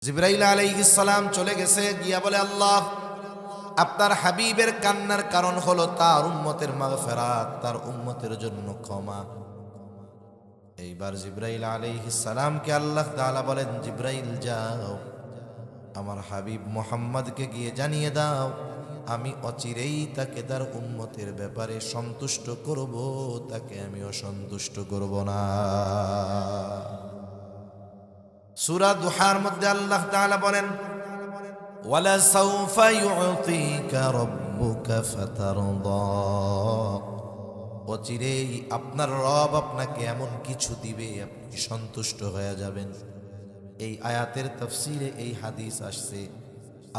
জিবরাইল আলাইহিস সালাম চলে গেছে, গিয়া বলে, আল্লাহ, আপনার হাবিবের কান্নার কারণ হলো তার উম্মতের মাগফিরাত, তার উম্মতের জন্য ক্ষমা। এইবার জিবরাইল আলাইহিস সালামকে আল্লাহ তাআলা বলেন, জিবরাইল যাও, আমার হাবিব মুহাম্মদকে গিয়ে জানিয়ে দাও, আমি অচিরেই তাকে তার উম্মতের ব্যাপারে সন্তুষ্ট করব, তাকে আমি অসন্তুষ্ট করব না। সূরা দুহার মধ্যে আল্লাহ তাআলা বলেন, ওয়ালাসাউফা ইউতিকা রাব্বুকা ফাতারদা, অচিরেই আপনার রব আপনাকে এমন কিছু দিবে আপনি সন্তুষ্ট হয়ে যাবেন। এই আয়াতের তাফসিরে এই হাদিস আসছে,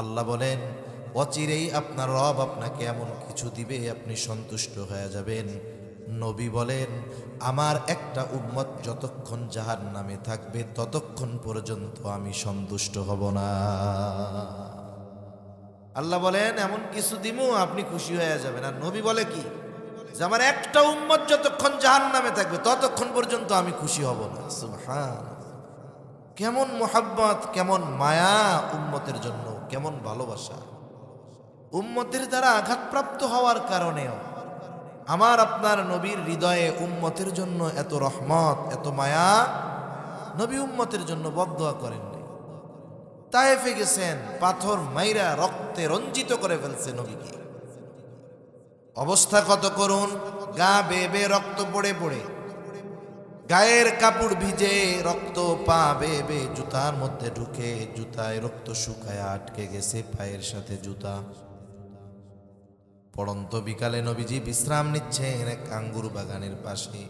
আল্লাহ বলেন অচিরেই আপনার রব আপনাকে এমন কিছু দিবে আপনি সন্তুষ্ট হয়ে যাবেন। নবী বলেন, আমার একটা উম্মত যতক্ষণ জাহান্নামে থাকবে ততক্ষণ পর্যন্ত আমি সন্তুষ্ট হব না। আল্লাহ বলেন এমন কিছু দিমু আপনি খুশি হয়ে যাবেন। আর নবী বলে কি, যে আমার একটা উম্মত যতক্ষণ জাহান্নামে থাকবে ততক্ষণ পর্যন্ত আমি খুশি হব না। সুবহান, কেমন মোহাব্বত, কেমন মায়া উম্মতের জন্য, কেমন ভালোবাসা। উম্মতের দ্বারা আঘাতপ্রাপ্ত হওয়ার কারণেও আমার আপনার নবীর হৃদয়ে উম্মতের জন্য এত রহমত, এত মায়া। নবী উম্মতের জন্য বদদুয়া করেন নাই। তায়েফে গেছেন, পাথর মাইরা রক্তে রঞ্জিত করে ফেলছে নবীকে। অবস্থা কত করুন, গা বেয়ে বেয়ে রক্ত পড়ে পড়ে, গায়ের কাপড় ভিজে রক্ত, পা বেয়ে বেয়ে জুতার মধ্যে ঢুকে, জুতায় রক্ত শুকায় আটকে গেছে পায়ের সাথে জুতা। পড়ন্ত বিকালে নবীজি বিশ্রাম নিচ্ছেন এক আঙ্গুর বাগানের পাশে।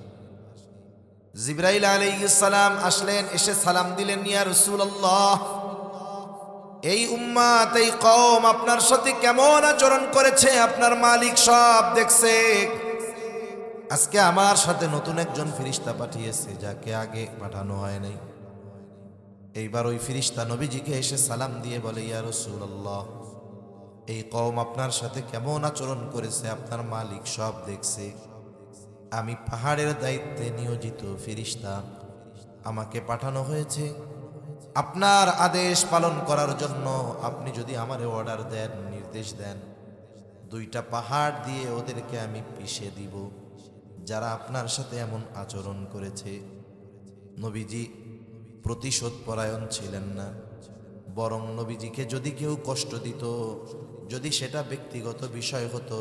জিবরাইল আলাইহিস সালাম আসলেন, এসে সালাম দিলেন, ইয়া রাসূলুল্লাহ, এই উম্মত, এই কওম আপনার সাথে কেমন আচরণ করেছে আপনার মালিক সব দেখছে। আজকে আমার সাথে নতুন একজন ফেরেশতা পাঠিয়েছে, যাকে আগে পাঠানো হয় নাই। এইবার ওই ফেরেশতা নবীজিকে এসে সালাম দিয়ে বলে, ইয়া রাসূলুল্লাহ, এই কওম আপনার সাথে কেমন আচরণ করেছে আপনার মালিক সব দেখছে। আমি পাহাড়ের দায়িত্বে নিয়োজিত ফেরেশতা, আমাকে পাঠানো হয়েছে আপনার আদেশ পালন করার জন্য। আপনি যদি আমারে অর্ডার দেন, নির্দেশ দেন, দুইটা পাহাড় দিয়ে ওদেরকে আমি পিষে দিব যারা আপনার সাথে এমন আচরণ করেছে। নবীজি প্রতিশোধ পরায়ণ ছিলেন না, বরং নবীজিকে যদি কেউ কষ্ট দিত, যদি সেটা ব্যক্তিগত বিষয় হতো,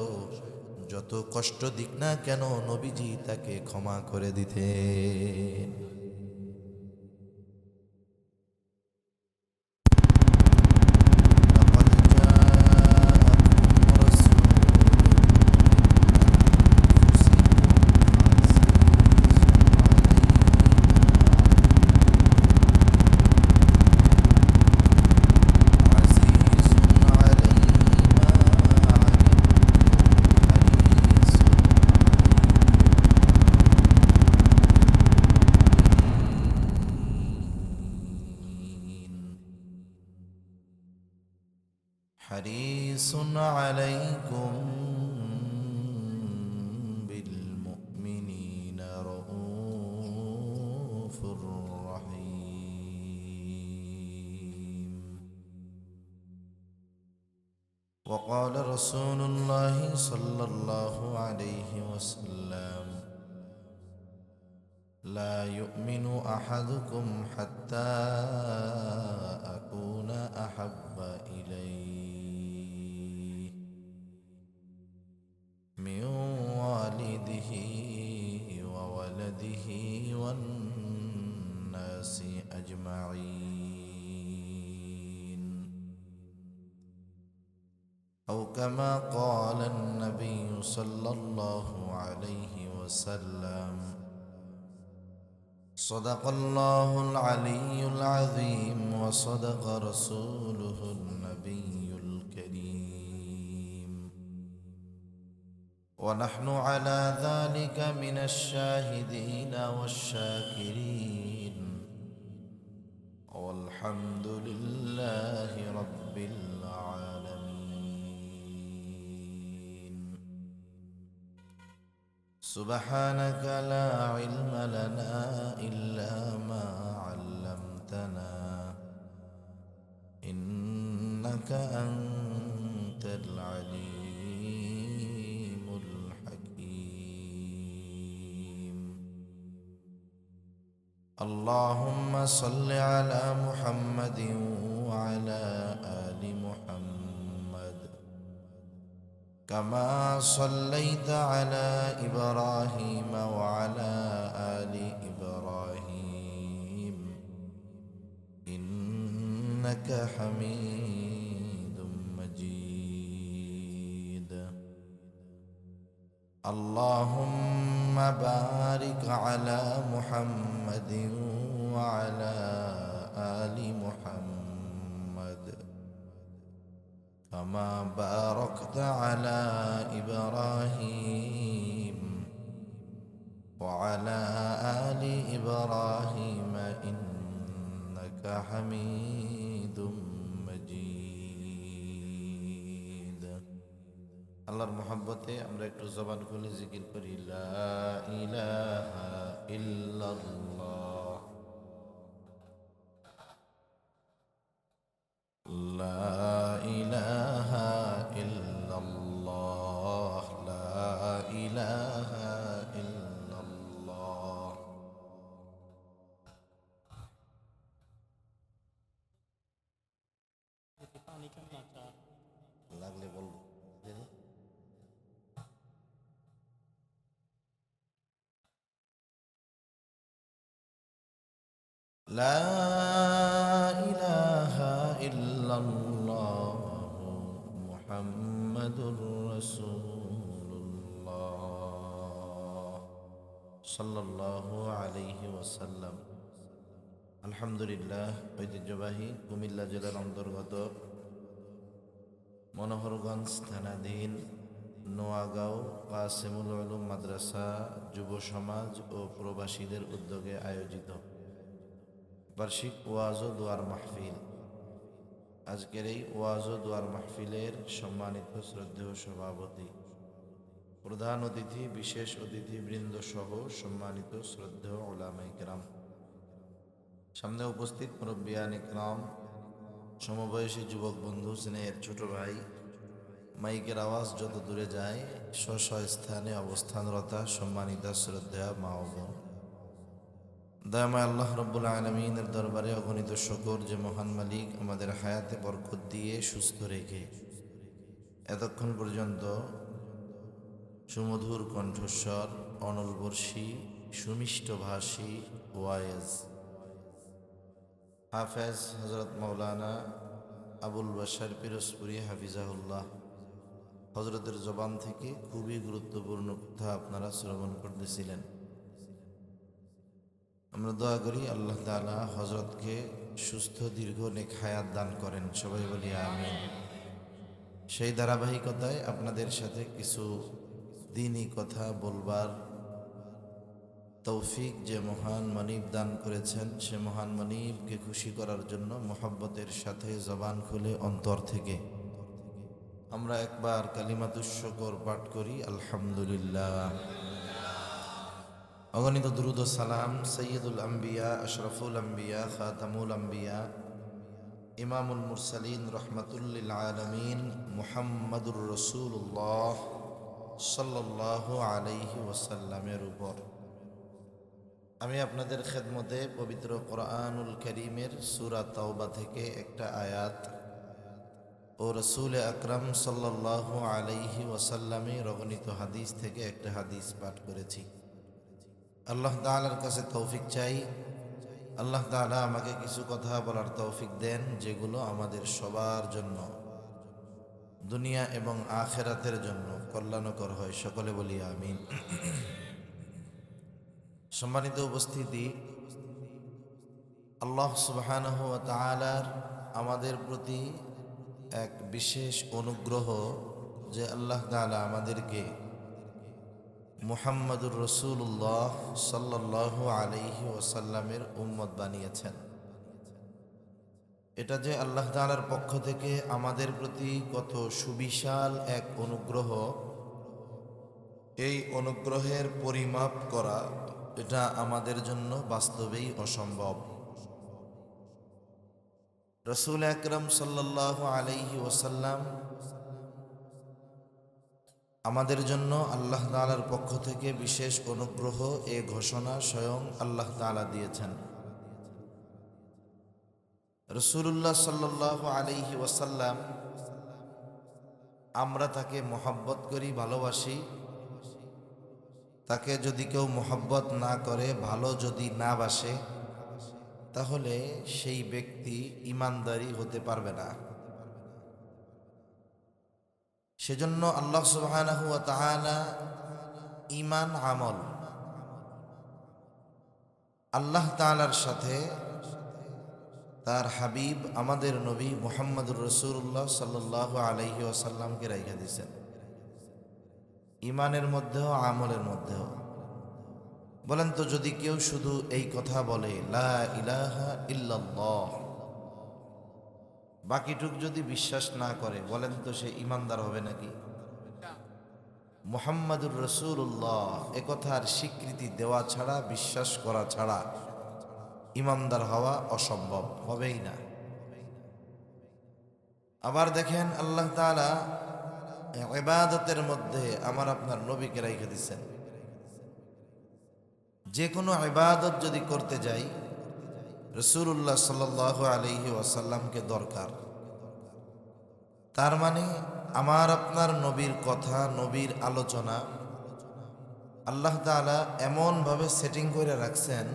যত কষ্ট দিক না কেন নবীজি তাকে ক্ষমা করে দিতে। حريص عليكم بالمؤمنين رؤوف رحيم. وقال رسول الله صلى الله عليه وسلم لا يؤمن أحدكم حتى أكون أحب إليه من والده وولده والناس أجمعين، أو كما قال النبي صلى الله عليه وسلم. صدق الله العلي العظيم وصدق رسوله النبي الكريم، ونحن على ذلك من الشاهدين والشاكرين، والحمد لله رب العالمين. سبحانك لا علم لنا إلا ما علمتنا إنك أنت العليم الحكيم. اللهم صل على محمد وعلى آل محمد كما صليت على إبراهيم وعلى آل إبراهيم إنك حميد مجيد. اللهم بارك على محمد وعلى آل محمد كما باركت على إبراهيم وعلى آل إبراهيم إنك حميد مجيد. আল্লাহর মহব্বতে আমরা একটু জবান খুলে জিকির করি, লা ইলাহা ইল্লাল্লাহ, লা ইলাহা ইল্লাল্লাহ, লা ইলাহা ইল্লাল্লাহ। লাগলে বলবো। لا إله إلا الله محمد رسول الله صلى الله عليه وسلم. আলহামদুলিল্লাহ, ঐতিহ্যবাহী কুমিল্লা জেলার অন্তর্গত মনোহরগঞ্জ থানাধীন নোয়াগাঁও কাসেমুল উলুম মাদ্রাসা যুব সমাজ ও প্রবাসীদের উদ্যোগে আয়োজিত বার্ষিক ওয়াজ ও দোয়ার মাহফিল। আজকের এই ওয়াজ ও দোয়ার মাহফিলের সম্মানিত শ্রদ্ধেয় সভাপতি, প্রধান অতিথি, বিশেষ অতিথিবৃন্দ সহ সম্মানিত শ্রদ্ধেয় উলামায়ে কেরাম, সামনে উপস্থিত মুরব্বিয়ান ইকরাম, সমবয়সী যুবক বন্ধু, স্নেহের ছোট ভাই, মাইকের আওয়াজ যত দূরে যায় স্ব স্থানে অবস্থানরতা সম্মানিতা শ্রদ্ধেয়া মা ও বোন, দয়াময় আল্লাহ রব্বুল আলামিনের দরবারে অগণিত শুকর যে মহান মালিক আমাদের হায়াতে বরকত দিয়ে সুস্থ রেখে এতক্ষণ পর্যন্ত সুমধুর কণ্ঠস্বর, অনলবর্ষী, সুমিষ্টভাষী ওয়াইজ হাফেজ হযরত মাওলানা আবুল বাশার পিরোজপুরি হাফিজাহুল্লাহ হযরতের জবান থেকে খুবই গুরুত্বপূর্ণ কথা আপনারা শ্রবণ করতেছিলেন। আমরা দোয়া করি আল্লাহ তাআলা হযরতকে সুস্থ দীর্ঘ নেক হায়াত দান করেন, সবাই বলি আমিন। সেই ধারাবাহিকতায় আপনাদের সাথে কিছু দ্বীনি কথা বলবার তৌফিক যে মহান মানিব দান করেছেন, সে মহান মানিবকে খুশি করার জন্য মোহাব্বতের সাথে জবান খুলে অন্তর থেকে আমরা একবার কালিমাতুশ শুকর পাঠ করি, আলহামদুলিল্লাহ। অগণিত দুরূদ ও সালাম সৈয়দুল আম্বিয়া, আশরাফুল আম্বিয়া, খাতামুল আম্বিয়া, ইমামুল মুরসালিন, রহমাতুল লিল আলামিন মুহাম্মাদুর রাসূলুল্লাহ সাল্লাল্লাহু আলাইহি ওয়াসাল্লামের উপর। আমি আপনাদের খেদমতে পবিত্র কোরআনুল কারীমের সূরা তাওবা থেকে একটা আয়াত ও রাসূল আকরাম সাল্লাল্লাহু আলাইহি ওয়াসাল্লামের অগণিত হাদিস থেকে একটা হাদিস পাঠ করেছি। আল্লাহ তাআলার কাছে তৌফিক চাই, আল্লাহ তাআলা আমাকে কিছু কথা বলার তৌফিক দেন যেগুলো আমাদের সবার জন্য দুনিয়া এবং আখিরাতের জন্য কল্যাণকর হয়, সকলে বলি আমিন। সম্মানিত উপস্থিতি, আল্লাহ সুবহানাহু ওয়া তাআলার আমাদের প্রতি এক বিশেষ অনুগ্রহ যে আল্লাহ তাআলা আমাদেরকে মুহাম্মাদুর রাসূলুল্লাহ সাল্লাল্লাহু আলাইহি ওয়াসাল্লামের উম্মত বানিয়েছেন। এটা যে আল্লাহ তাআলার পক্ষ থেকে আমাদের প্রতি কত সুবিশাল এক অনুগ্রহ, এই অনুগ্রহের পরিমাপ করা এটা আমাদের জন্য বাস্তবেই অসম্ভব। রসুল আকরম সাল্লাল্লাহু আলাইহি ওয়াসাল্লাম আমাদের জন্য আল্লাহ তাআলার পক্ষ থেকে বিশেষ অনুগ্রহ এ ঘোষণা স্বয়ং আল্লাহ তাআলা দিয়েছেন। রাসূলুল্লাহ সাল্লাল্লাহু আলাইহি ওয়াসাল্লাম, আমরা তাকে মহব্বত করি, ভালোবাসি। তাকে যদি কেউ মহব্বত না করে, ভালো যদি না বাসে, তাহলে সেই ব্যক্তি ঈমানদারি হতে পারবে না। সেজন্য আল্লাহ সুবহানাহু ওয়া তাআলা ঈমান আমল, আল্লাহ তাআলার সাথে তার হাবিব আমাদের নবী মুহাম্মদুর রাসূলুল্লাহ সাল্লাল্লাহু আলাইহি ওয়াসাল্লামকে রাইখা দিয়েছেন, ঈমানের মধ্যেও আমলের মধ্যেও। বলেন তো, যদি কেউ শুধু এই কথা বলে লা ইলাহা ইল্লাল্লাহ, বাকিটুক যদি বিশ্বাস না করে, বলেন তো সে ঈমানদার হবে নাকি? মুহাম্মাদুর রাসূলুল্লাহ এ কথার স্বীকৃতি দেওয়া ছাড়া, বিশ্বাস করা ছাড়া ঈমানদার হওয়া অসম্ভব, হবেই না। আবার দেখেন, আল্লাহ তাআলা ইবাদতের মধ্যে আমার আপনার নবীকে রাইখা দিয়েছেন। যে কোনো ইবাদত যদি করতে যাই, রাসূলুল্লাহ সাল্লাল্লাহু আলাইহি ওয়াসাল্লামকে দরকার। তার মানে আমার আপনার নবীর কথা, নবীর আলোচনা আল্লাহ তাআলা এমনভাবে সেটিং করে রাখছেন,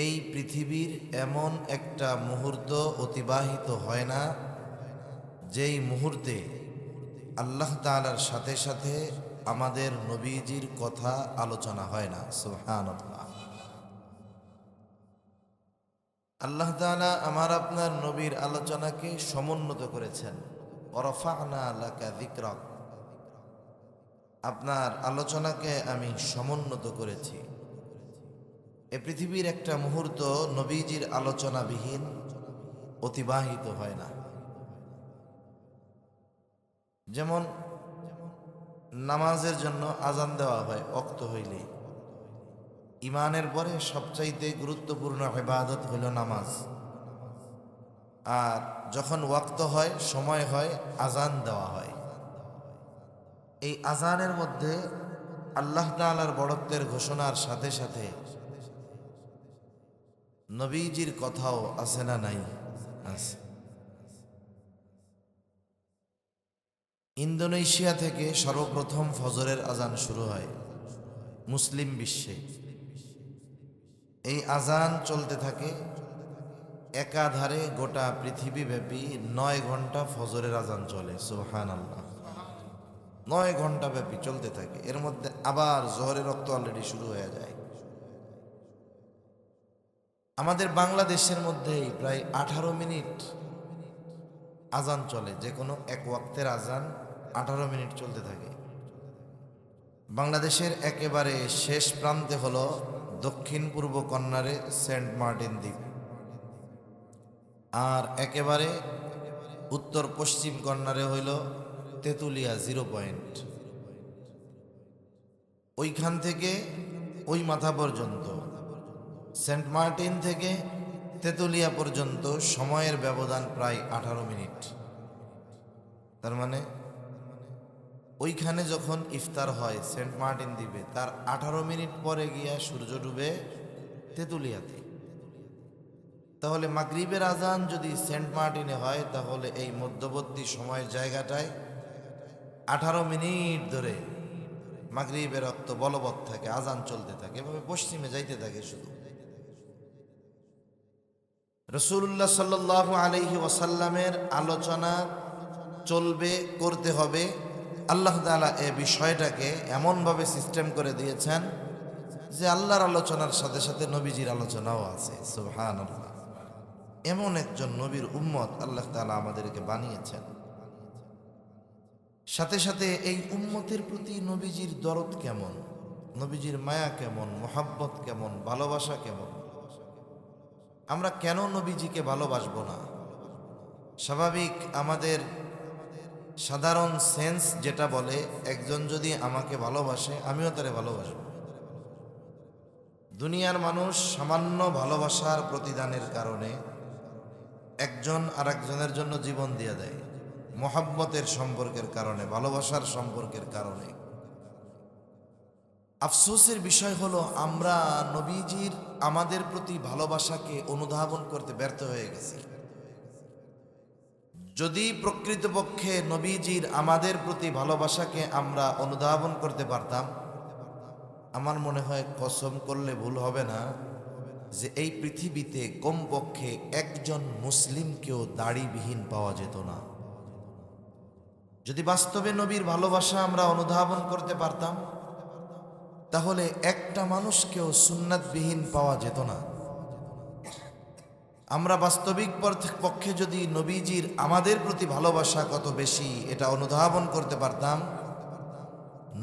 এই পৃথিবীর এমন একটা মুহূর্ত অতিবাহিত হয় না যেই মুহূর্তে আল্লাহ তাআলার সাথে সাথে আমাদের নবীজির কথা আলোচনা হয় না। সুবহানাল্লাহ। আল্লাহ তাআলা আমার আপনার নবীর আলোচনাকে সমুন্নত করেছেন। ওয়ারাফা'না লাকা যিকরাক, আপনার আলোচনাকে আমি সমুন্নত করেছি। এ পৃথিবীর একটা মুহূর্ত নবীজির আলোচনাবিহীন অতিবাহিত হয় না। যেমন নামাজের জন্য আজান দেওয়া হয় ওয়াক্ত হইলেই। ঈমানের পরে সবচাইতে গুরুত্বপূর্ণ ইবাদত হইল নামাজ। আর যখন ওয়াক্ত হয়, সময় হয়, আজান দেওয়া হয়। এই আজানের মধ্যে আল্লাহ তাআলার বড়ত্বের ঘোষণার সাথে সাথে নবীজির কথাও আছে না নাই? আছে। ইন্দোনেশিয়া থেকে সর্বপ্রথম ফজরের আজান শুরু হয় মুসলিম বিশ্বে। এই আজান চলতে থাকে একাধারে গোটা পৃথিবীব্যাপী 9 ঘন্টা ফজরের আজান চলে। সুবহানাল্লাহ। 9 ঘন্টা ব্যাপী চলতে থাকে। এর মধ্যে আবার জোহরের ওয়াক্ত অলরেডি শুরু হয়ে যায়। আমাদের বাংলাদেশের মধ্যেই প্রায় 18 মিনিট আজান চলে, যে কোনো এক ওয়াক্তের আজান 18 মিনিট চলতে থাকে। বাংলাদেশের একেবারে শেষ প্রান্তে হলো দক্ষিণ পূর্ব কর্নারে সেন্ট মার্টিন দ্বীপ, আর একেবারে উত্তর পশ্চিম কর্নারে হইল তেঁতুলিয়া 0 পয়েন্ট। ওইখান থেকে ওই মাথা পর্যন্ত, সেন্ট মার্টিন থেকে তেঁতুলিয়া পর্যন্ত সময়ের ব্যবধান প্রায় 18 মিনিট। তার মানে ওইখানে যখন ইফতার হয় সেন্ট মার্টিন দ্বীপে, তার 18 মিনিট পরে গিয়া সূর্য ডুবে তেঁতুলিয়াতে। তাহলে মাগরিবের আজান যদি সেন্ট মার্টিনে হয়, তাহলে এই মধ্যবর্তী সময়ের জায়গাটায় 18 মিনিট ধরে মাগরিবের রক্ত বলবৎ থাকে, আজান চলতে থাকে, এভাবে পশ্চিমে যাইতে থাকে শুধু। রাসূলুল্লাহ সাল্লাল্লাহু আলাইহি ওয়াসাল্লামের আলোচনা চলবে, করতে হবে। আল্লাহ তাআলা এ বিষয়টাকে এমনভাবে সিস্টেম করে দিয়েছেন যে আল্লাহর আলোচনার সাথে সাথে নবীজির আলোচনাও আছে। সুবহানাল্লাহ। এমন একজন নবীর উম্মত আল্লাহ তাআলা আমাদেরকে বানিয়েছেন। সাথে সাথে এই উম্মতের প্রতি নবীজির দরদ কেমন, নবীজির মায়া কেমন, মোহাব্বত কেমন, ভালোবাসা কেমন। আমরা কেন নবীজিকে ভালোবাসবো না? স্বাভাবিক আমাদের সাধারণ সেন্স যেটা বলে, একজন যদি আমাকে ভালোবাসে আমিও তারে ভালোবাসব। দুনিয়ার মানুষ সামান্য ভালোবাসার প্রতিদানের কারণে একজন আরেকজনের জন্য জীবন দিয়ে দেয় মহব্বতের সম্পর্কের কারণে, ভালোবাসার সম্পর্কের কারণে। আফসোসের বিষয় হলো আমরা নবীজির আমাদের প্রতি ভালোবাসাকে অনুধাবন করতে ব্যর্থ হয়ে গেছি। যদি প্রকৃতপক্ষে নবীজির আমাদের প্রতি ভালোবাসাকে আমরা অনুধাবন করতে পারতাম, আমার মনে হয় কসম করলে ভুল হবে না যে এই পৃথিবীতে কমপক্ষে একজন মুসলিমকেও দাড়িবিহীন পাওয়া যেত না। যদি বাস্তবে নবীর ভালোবাসা আমরা অনুধাবন করতে পারতাম, তাহলে একটা মানুষকেও সুন্নাতবিহীন পাওয়া যেত না। আমরা বাস্তবিক পক্ষে যদি নবীজির আমাদের প্রতি ভালোবাসা কত বেশি এটা অনুধাবন করতে পারতাম,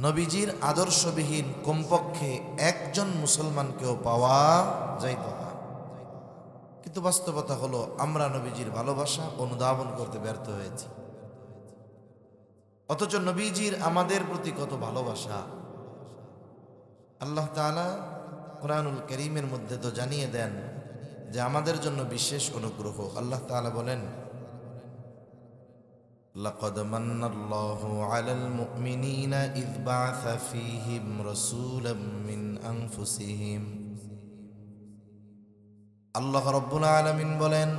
নবীজির আদর্শবিহীন কমপক্ষে একজন মুসলমানকেও পাওয়া যাইত না। কিন্তু বাস্তবতা হলো আমরা নবীজির ভালোবাসা অনুধাবন করতে ব্যর্থ হয়েছি। অথচ নবীজির আমাদের প্রতি কত ভালোবাসা। আল্লাহ তাআলা কুরআনুল কারীমের মধ্যে তো জানিয়ে দেন যে আমাদের জন্য বিশেষ অনুগ্রহ। আল্লাহ তাআলা বলেন, লাকাদ মান্নাল্লাহু আলাল মুমিনিনা ইয বা'আসা ফীহিম রাসূলাম মিন আনফুসিহিম। আল্লাহ রাব্বুল আলামিন বলেন,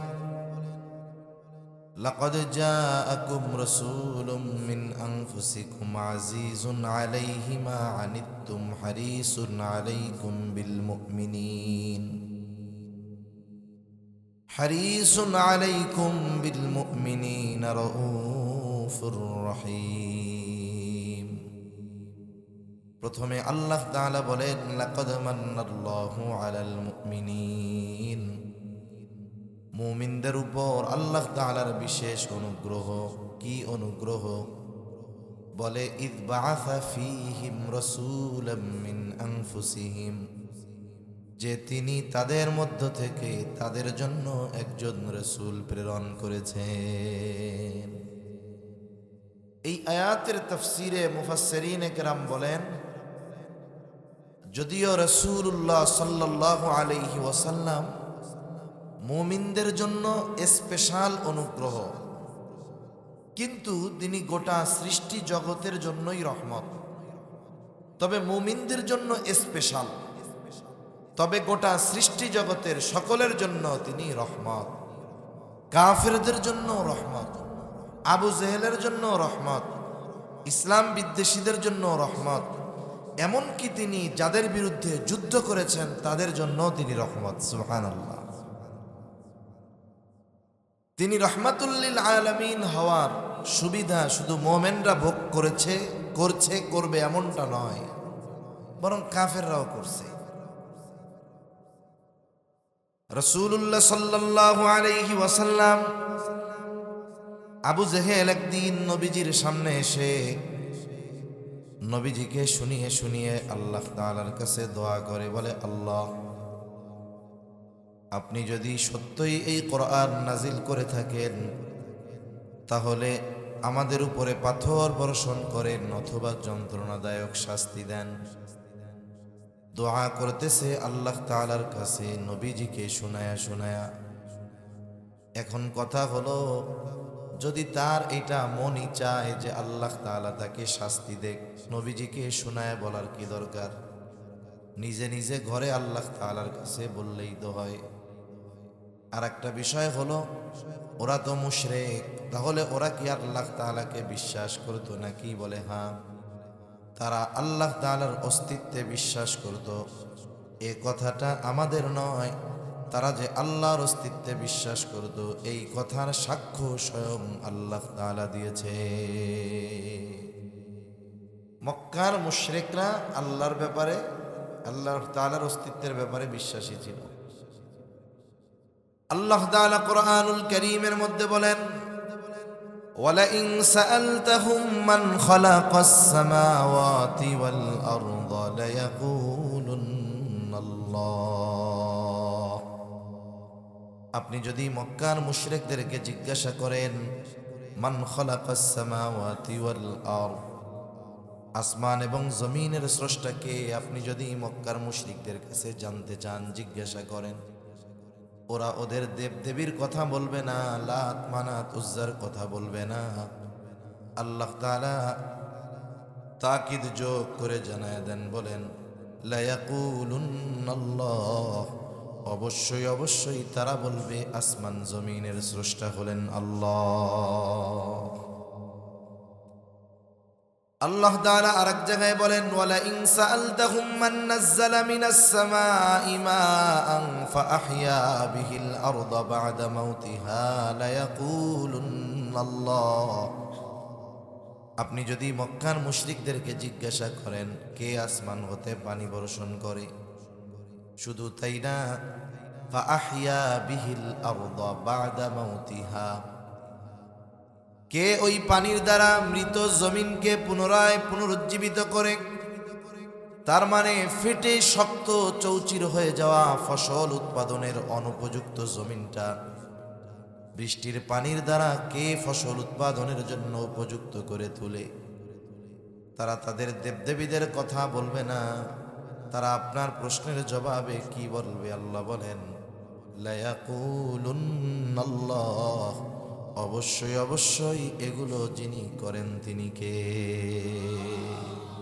লাকাদ জাআকুম রাসূলুম মিন আনফুসিকুম আজিজুন আলাইহি মা আনিত্তুম হারিসুন আলাইকুম বিল মুমিনিন হারিসুন আলাইকুম বিল মুমিনিনা রাউফুর রহিম। প্রথমে আল্লাহ তাআলা বলেন, লাকাদ মান্নাল্লাহু আলাল মুমিনিন, মুমিনদের উপর আল্লাহ তাআলার বিশেষ অনুগ্রহ। কি অনুগ্রহ? বলে, ইয বা'আসা ফীহিম রাসূলাম মিন আনফুসিহিম, যে তিনি তাদের মধ্য থেকে তাদের জন্য একজন রাসূল প্রেরণ করেছেন। এই আয়াতের তাফসীরে মুফাসসিরিনে কেরাম বলেন, যদিও রাসূলুল্লাহ সাল্লাল্লাহু আলাইহি ওয়াসাল্লাম মুমিনদের জন্য স্পেশাল অনুগ্রহ, কিন্তু তিনি গোটা সৃষ্টি জগতের জন্যই রহমত। তবে মুমিনদের জন্য স্পেশাল, তবে গোটা সৃষ্টি জগতের সকলের জন্য তিনি রহমত। কাফেরদের জন্য রহমত, আবু জেহেলের জন্য রহমত, ইসলাম বিদ্বেষীদের জন্য রহমত, এমনকি তিনি যাদের বিরুদ্ধে যুদ্ধ করেছেন তাদের জন্য তিনি রহমত। সুবহানাল্লাহ। তিনি রহমাতুল লিল আলামিন হওয়ার সুবিধা শুধু মুমিনরা ভোগ করবে এমনটা নয়, বরং কাফেররাও করছে। রাসূলুল্লাহ সাল্লাল্লাহু আলাইহি ওয়াসাল্লাম আবু জেহেল একদিন নবীজির সামনে এসে নবীজিকে শুনিয়ে শুনিয়ে আল্লাহ তাআলার কাছে দোয়া করে, বলে, আল্লাহ, আপনি যদি সত্যই এই কোরআন নাজিল করে থাকেন তাহলে আমাদের উপরে পাথর বর্ষণ করেন অথবা যন্ত্রণাদায়ক শাস্তি দেন। দোয়া করতেছে আল্লাহ তাআলার কাছে নবীজিকে শোনায়া। এখন কথা হলো, যদি তার এটা মনই চায় যে আল্লাহ তাআলা তাকে শাস্তি দেখ, নবীজিকে শোনায়া বলার কি দরকার? নিজে নিজে ঘরে আল্লাহ তাআলার কাছে বললেই তো হয়। আর একটা বিষয় হলো, ওরা তো মুশরিক, তাহলে ওরা কি আল্লাহ তাআলাকে বিশ্বাস করতো নাকি? বলে হ্যাঁ, তারা আল্লাহ তাআলার অস্তিত্বে বিশ্বাস করত। এ কথাটা আমাদের নয়, তারা যে আল্লাহর অস্তিত্বে বিশ্বাস করত এই কথার সাক্ষ্য স্বয়ং আল্লাহ তাআলা দিয়েছে। মক্কার মুশরিকরা আল্লাহর ব্যাপারে, আল্লাহ তাআলার অস্তিত্বের ব্যাপারে বিশ্বাসী ছিল। আল্লাহ তাআলা কুরআনুল কারীমের মধ্যে বলেন, ওয়ালাইন সাআলতাহুম মান খালাকাস সামাওয়াতি ওয়াল আরদা লায়াকুলুন্নাল্লাহ। আপনি যদি মক্কার মুশরিকদেরকে জিজ্ঞাসা করেন, মান খালাকাস সামাওয়াতি ওয়াল আরদ, আসমান এবং জমিনের স্রষ্টাকে, আপনি যদি মক্কার মুশরিকদের কাছে জানতে চান, জিজ্ঞাসা করেন, ওরা ওদের দেবদেবীর কথা বলবে না, লাত মানাত উজ্জার কথা বলবে না। আল্লাহ তাআলা তাকিদ যোগ করে জানায় দেন, বলেন লায়াকুলুন্নাল্লাহ, অবশ্যই অবশ্যই তারা বলবে আসমান জমিনের স্রষ্টা হলেন আল্লাহ। আল্লাহ তাআলা আরেক জায়গায় বলেন, ওয়ালা ইন সাআলতাহুম মান নাযালা মিনাস সামাই মাআন ফাআহইয়া বিহিল আরদা বা'দা মাউতিহা লায়াকুলুন্নাল্লাহ। আপনি যদি মক্কার মুশরিকদেরকে জিজ্ঞাসা করেন কে আসমান হতে পানি বর্ষণ করে, শুধু তাই না, ফাআহইয়া বিহিল আরদা বা'দা মাউতিহা, কে ওই পানির দ্বারা মৃত জমিনকে পুনরায় পুনরুজ্জীবিত করে, তার মানে ফেটে শক্ত চৌচির হয়ে যাওয়া ফসল উৎপাদনের অনুপযুক্ত জমিনটা বৃষ্টির পানির দ্বারা কে ফসল উৎপাদনের জন্য উপযুক্ত করে তোলে। তারা তাদের দেবদেবীদের কথা বলবে না, তারা আপনার প্রশ্নের জবাবে কি বলবে? আল্লাহ বলেন লায়াকুলুন্নাল্লাহ, অবশ্যই অবশ্যই এগুলো যিনি করেন তিনি কে?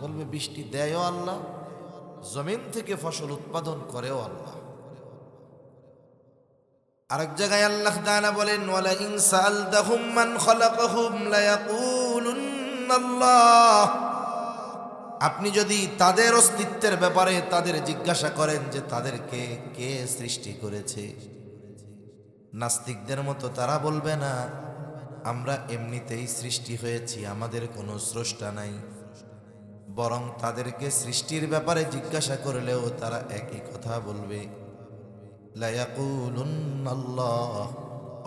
বলবে বৃষ্টি দেয়ও আল্লাহ, জমিন থেকে ফসল উৎপাদন করেও আল্লাহ। আরেক জায়গায় আল্লাহ তাআলা বলেন, ওয়ালা ইন সাআলতাহুম মান খালাকাহুম লায়াকুলুন্নাল্লাহ, আপনি যদি তাদের অস্তিত্বের ব্যাপারে তাদের জিজ্ঞাসা করেন যে তাদেরকে কে সৃষ্টি করেছে, নাস্তিকদের মতো তারা বলবে না আমরা এমনিতেই সৃষ্টি হয়েছি, আমাদের কোনো স্রষ্টা নাই। বরং তাদেরকে সৃষ্টির ব্যাপারে জিজ্ঞাসা করলেও তারা একই কথা বলবে, লায়াকুলুন্নাল্লাহ,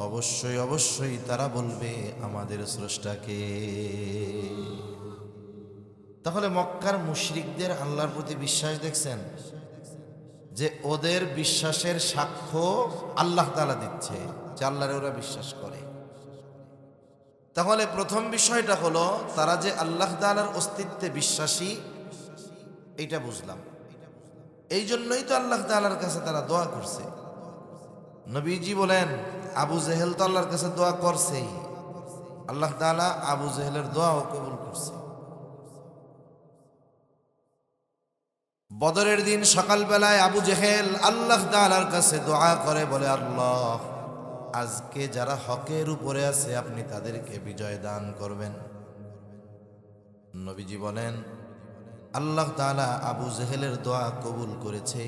অবশ্যই অবশ্যই তারা বলবে আমাদের স্রষ্টাকে। তাহলে মক্কার মুশরিকদের আল্লাহর প্রতি বিশ্বাস দেখছেন, যে ওদের বিশ্বাসের সাক্ষ্য আল্লাহ তাআলা দিচ্ছে যে আল্লাহরে ওরা বিশ্বাস করে। তাহলে প্রথম বিষয়টা হলো তারা যে আল্লাহ তাআলার অস্তিত্বে বিশ্বাসী, এটা বুঝলাম। এই জন্যই তো আল্লাহ তাআলার কাছে তারা দোয়া করছে। নবীজি বলেন আবু জেহেল তো আল্লাহর কাছে দোয়া করছেই, আল্লাহ তাআলা আবু জেহেলের দোয়াও কবুল করছে। বদরের দিন সকালবেলায় আবু জেহেল আল্লাহ তাআলার কাছে দোয়া করে, বলে আল্লাহ, আজকে যারা হকের উপরে আছে আপনি তাদেরকে বিজয় দান করবেন। নবীজি বলেন আল্লাহ তাআলা আবু জেহেলের দোয়া কবুল করেছে।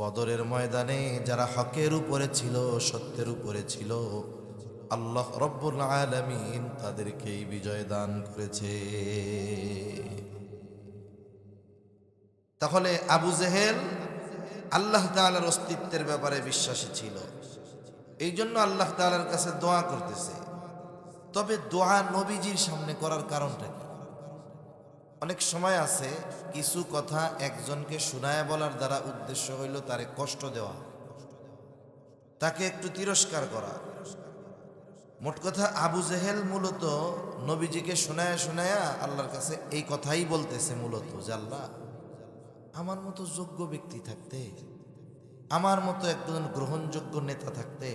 বদরের ময়দানে যারা হকের উপরে ছিল, সত্যের উপরে ছিল, আল্লাহ রব্বুল আলামিন তাদেরকেই বিজয় দান করেছে। তাহলে আবু জেহেল আল্লাহ তাআলার অস্তিত্বের ব্যাপারে বিশ্বাসী ছিল, এই জন্য আল্লাহ তাআলার কাছে দোয়া করতেছে। তবে দোয়া নবীজির সামনে করার কারণটা কি? অনেক সময় আছে কিছু কথা একজনকে শোনায় বলার দ্বারা উদ্দেশ্য হইল তারে কষ্ট দেওয়া, তাকে একটু তিরস্কার করা। মোট কথা আবু জেহেল মূলত নবীজিকে শোনায়া শোনায়া আল্লাহর কাছে এই কথাই বলতেছে মূলত, যে আল্লাহ, আমার মতো যোগ্য ব্যক্তি থাকতে, আমার মতো একজন গ্রহণযোগ্য নেতা থাকতে,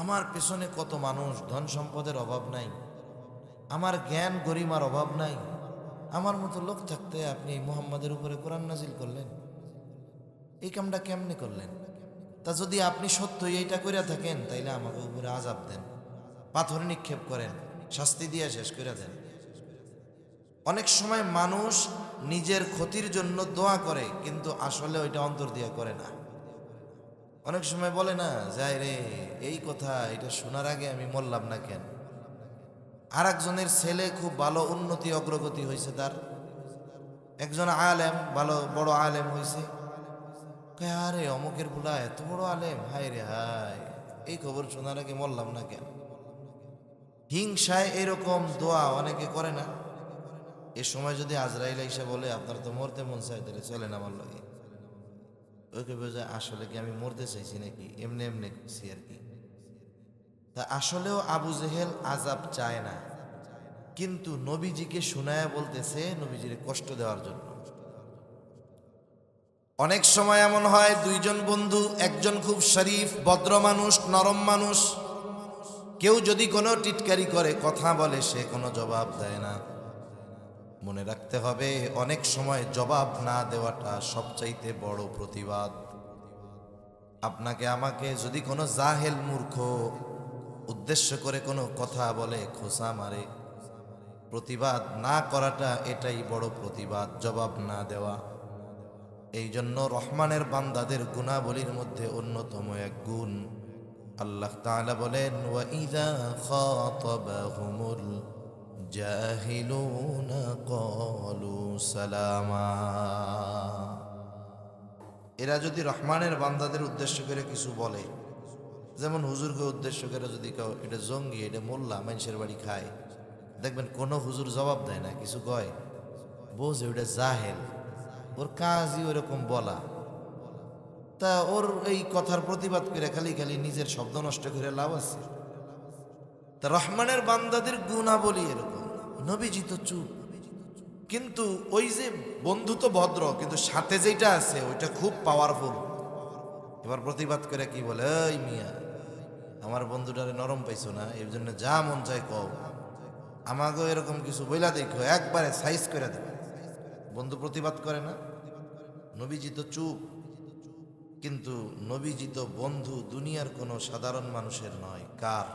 আমার পেছনে কত মানুষ, ধন সম্পদের অভাব নাই, আমার জ্ঞান গরিমার অভাব নাই, আমার মতো লোক থাকতে আপনি মুহাম্মাদের উপরে কোরআন নাজিল করলেন, এই কামটা কেমনে করলেন? তা যদি আপনি সত্যই এইটা কইরা থাকেন তাইলে আমাকে উপরে আযাব দেন, পাথর নিক্ষেপ করেন, শাস্তি দিয়ে শেষ করে দেন। অনেক সময় মানুষ নিজের ক্ষতির জন্য দোয়া করে, কিন্তু আসলে ওইটা অন্তর দিয়ে করে না। অনেক সময় বলে না, যাই রে, এই কথা এটা শোনার আগে আমি মরলাম না কেন? আর একজনের ছেলে খুব ভালো উন্নতি অগ্রগতি হয়েছে, তার একজন আলেম, ভালো বড় আলেম হয়েছে, আরে অমুকের বুলা এত বড় আলেম, হায় রে হায়, এই খবর শোনার আগে মরলাম না কেন? হিংসায় এরকম দোয়া অনেকে করে না। এ সময় যদি আজরাইল এসে বলে আপনার তো মরতে মন চাই, তাহলে চলেন আমার লাগে, ওকে বোঝা আসলে কি আমি মরতে চাইছি নাকি, এমনি এমনি করছি আর কি। তা আসলেও আবু জেহেল আযাব চায় না, কিন্তু নবীজিকে শোনায়া বলতেছে নবীজির কষ্ট দেওয়ার জন্য। অনেক সময় এমন হয় দুইজন বন্ধু, একজন খুব শরীফ ভদ্র মানুষ, নরম মানুষ, কেউ যদি কোনো টিটকারি করে, কথা বলে, সে কোনো জবাব দেয় না। মনে রাখতে হবে অনেক সময় জবাব না দেওয়াটা সবচাইতে বড় প্রতিবাদ। আপনাকে আমাকে যদি কোনো জাহেল মূর্খ উদ্দেশ্য করে কোনো কথা বলে, খোঁচা মারে, প্রতিবাদ না করাটা এটাই বড় প্রতিবাদ, জবাব না দেওয়া। এই জন্য রহমানের বান্দাদের গুণাবলীর মধ্যে অন্যতম এক গুণ, আল্লাহ তাআলা বলেন ওয়াইযা খাতাবাহুমুল জাহিলুনা ক্বালু সালামা। এরা যদি রহমানের বান্দাদের উদ্দেশ্য করে কিছু বলে, যেমন হুজুরকে উদ্দেশ্য করে যদি কেউ এটা জঙ্গি, এটা মোল্লা, মানুষের বাড়ি খায়, দেখবেন কোনো হুজুর জবাব দেয় না, কিছু কয়, বোঝে ওটা জাহেল, ওর কাজই ওরকম বলা, তা ওর এই কথার প্রতিবাদ করে খালি খালি নিজের শব্দ নষ্ট করে লাভ আছে? তা রহমানের বান্দাদের গুণাবলী এরকম। নবীজি তো চুপ, কিন্তু ওই যে বন্ধু তো ভদ্র, কিন্তু সাথে যেটা আছে ওইটা খুব পাওয়ারফুল। এবার প্রতিবাদ করে কি বলে, এই মিয়া, আমার বন্ধুটারে নরম পাইছো না, এর জন্য যা মন চায় কও, আমাকেও এরকম কিছু বইলা দেখো, একবারে সাইজ করে দেবে। বন্ধু প্রতিবাদ করে না, নবীজি তো চুপ, কিন্তু নবীজি তো বন্ধু দুনিয়ার কোনো সাধারণ মানুষের নয়। কার?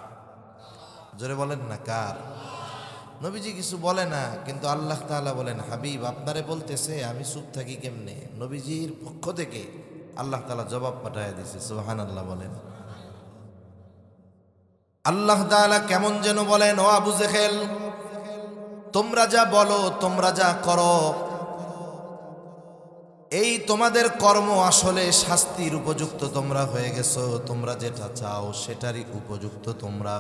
জোরে বলেন না, কার? নবীজি কিছু বলে না, কিন্তু আল্লাহ তাআলা বলেন, হাবিব আপনারে বলতেছে, আমি চুপ থাকি কেমনে? নবীজির পক্ষ থেকে আল্লাহ তাআলা জবাব পাঠায় দিছে। সুবহানাল্লাহ বলেন। আল্লাহ তাআলা কেমন যেন বলেন, ও আবু জেহেল, তোমরা যা বলো, তোমরা যা করো, এই তোমাদের কর্ম আসলে শাস্তির উপযুক্ত তোমরা হয়ে গেছো। তোমরা যেটা চাও সেটারই উপযুক্ত তোমরা।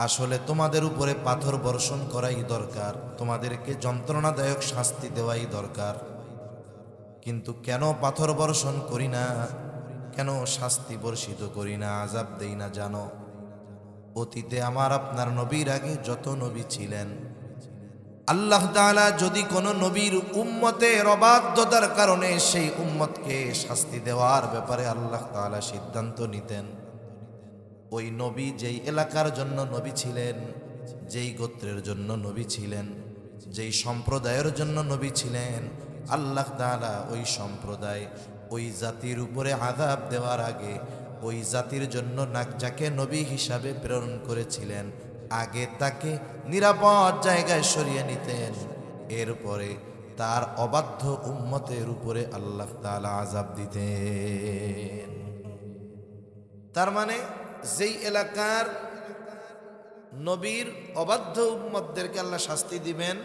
আসলে তোমাদের উপরে পাথর বর্ষণ করাই দরকার, তোমাদেরকে যন্ত্রণাদায়ক শাস্তি দেওয়াই দরকার। কিন্তু কেন পাথর বর্ষণ করি না, কেন শাস্তি বর্ষিত করি না, আযাব দেই না জানো? অতীতে আমার আপনার নবীর আগে যত নবী ছিলেন, আল্লাহ তাআলা যদি কোনো নবীর উম্মতের অবাধ্যতার কারণে সেই উম্মতকে শাস্তি দেওয়ার ব্যাপারে আল্লাহ তাআলা সিদ্ধান্ত নিতেন, ওই নবী যেই এলাকার জন্য নবী ছিলেন, যেই গোত্রের জন্য নবী ছিলেন, যেই সম্প্রদায়ের জন্য নবী ছিলেন, আল্লাহ তাআলা ওই সম্প্রদায়, ওই জাতির উপরে আযাব দেওয়ার আগে ওই জাতির জন্য যাকে নবী হিসাবে প্রেরণ করেছিলেন, আগে তাকে নিরাপদ জায়গায় সরিয়ে নিতেন। এরপরে তার অবাধ্য উম্মতের উপরে আল্লাহ তাআলা আযাব দিতেন। তার মানে যেই এলাকার নবীর অবাধ্য উম্মতদেরকে আল্লাহ শাস্তি দিবেন,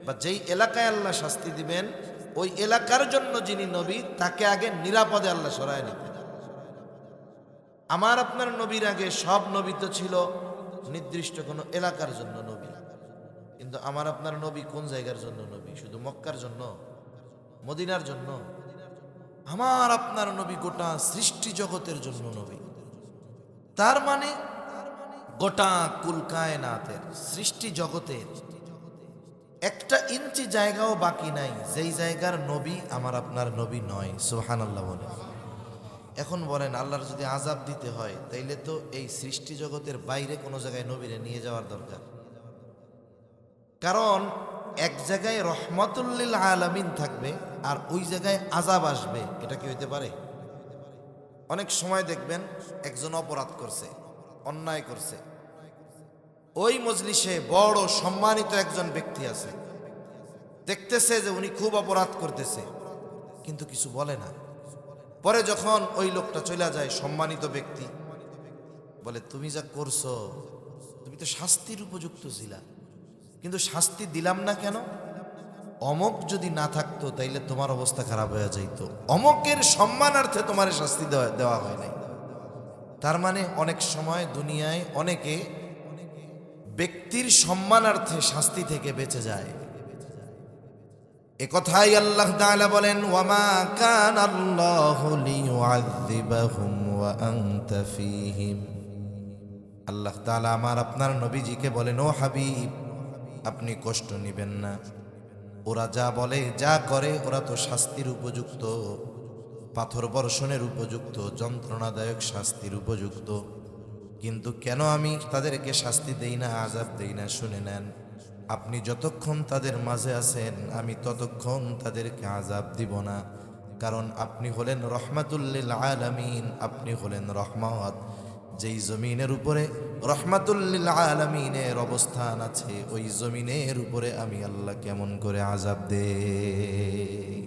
বা যেই এলাকায় আল্লাহ শাস্তি দিবেন, ওই এলাকার জন্য যিনি নবী, তাকে আগে নিরাপদে আল্লাহ সরায় নিতেন। আমার আপনার নবীর আগে সব নবী তো ছিল নির্দিষ্ট কোনো এলাকার জন্য নবী, কিন্তু আমার আপনার নবী কোন জায়গার জন্য নবী? শুধু মক্কার জন্য, মদিনার জন্য? আমার আপনার নবী গোটা সৃষ্টি জগতের জন্য নবী। তার মানে গোটা কুল কায়নাতের সৃষ্টি জগতের একটা ইঞ্চি জায়গাও বাকি নাই যেই জায়গার নবী আমার আপনার নবী নয়। সুবহানাল্লাহ বলে। এখন বলেন, আল্লাহর যদি আযাব দিতে হয়, তাইলে তো এই সৃষ্টি জগতের বাইরে কোনো জায়গায় নবীরে নিয়ে যাওয়ার দরকার। কারণ এক জায়গায় রহমাতুল লিল আলামিন থাকবে, আর ওই জায়গায় আযাব আসবে। এটা কি হইতে পারে? অনেক সময় দেখবেন একজন অপরাধ করছে, অন্যায় করছে, ওই মজলিসে বড় সম্মানিত একজন ব্যক্তি আছে, দেখতেছে যে উনি খুব অপরাধ করতেছে, কিন্তু কিছু বলে না। পরে যখন ওই লোকটা চলে যায়, সম্মানিত ব্যক্তি বলে, তুমি যা করছো, তুমি তো শাস্তির উপযুক্ত ছিলা, কিন্তু শাস্তি দিলাম না কেন? অমক যদি না থাকতো তাইলে তোমার অবস্থা খারাপ হয়ে যাইত, অমকের সম্মানার্থে তোমার শাস্তি দেওয়া হয় নাই। তার মানে অনেক সময় দুনিয়ায় অনেকে ব্যক্তির সম্মানার্থে শাস্তি থেকে বেঁচে যায়। একথাই আল্লাহ তাআলা বলেন, ওয়ামা কানাল্লাহু লিয়ুআযযিবাহুম ওয়া আনতা ফীহিম। আল্লাহ তাআলা আমার আপনার নবীজিকে বলেন, ও হাবিব, আপনি কষ্ট নেবেন না, ওরা যা বলে যা করে ওরা তো শাস্তির উপযুক্ত, পাথর বর্ষণের উপযুক্ত, যন্ত্রণাদায়ক শাস্তির উপযুক্ত। কিন্তু কেন আমি তাদেরকে শাস্তি দেই না, আযাব দেই না? শুনে নেন, আপনি যতক্ষণ তাদের মাঝে আছেন আমি ততক্ষণ তাদেরকে আযাব দিব না। কারণ আপনি হলেন রহমাতুল লিল আলামিন, আপনি হলেন রহমত। যেই জমিনের উপরে রহমাতুল লিল আলামিনের অবস্থান আছে, ওই জমিনের উপরে আমি আল্লাহ কেমন করে আযাব দেই?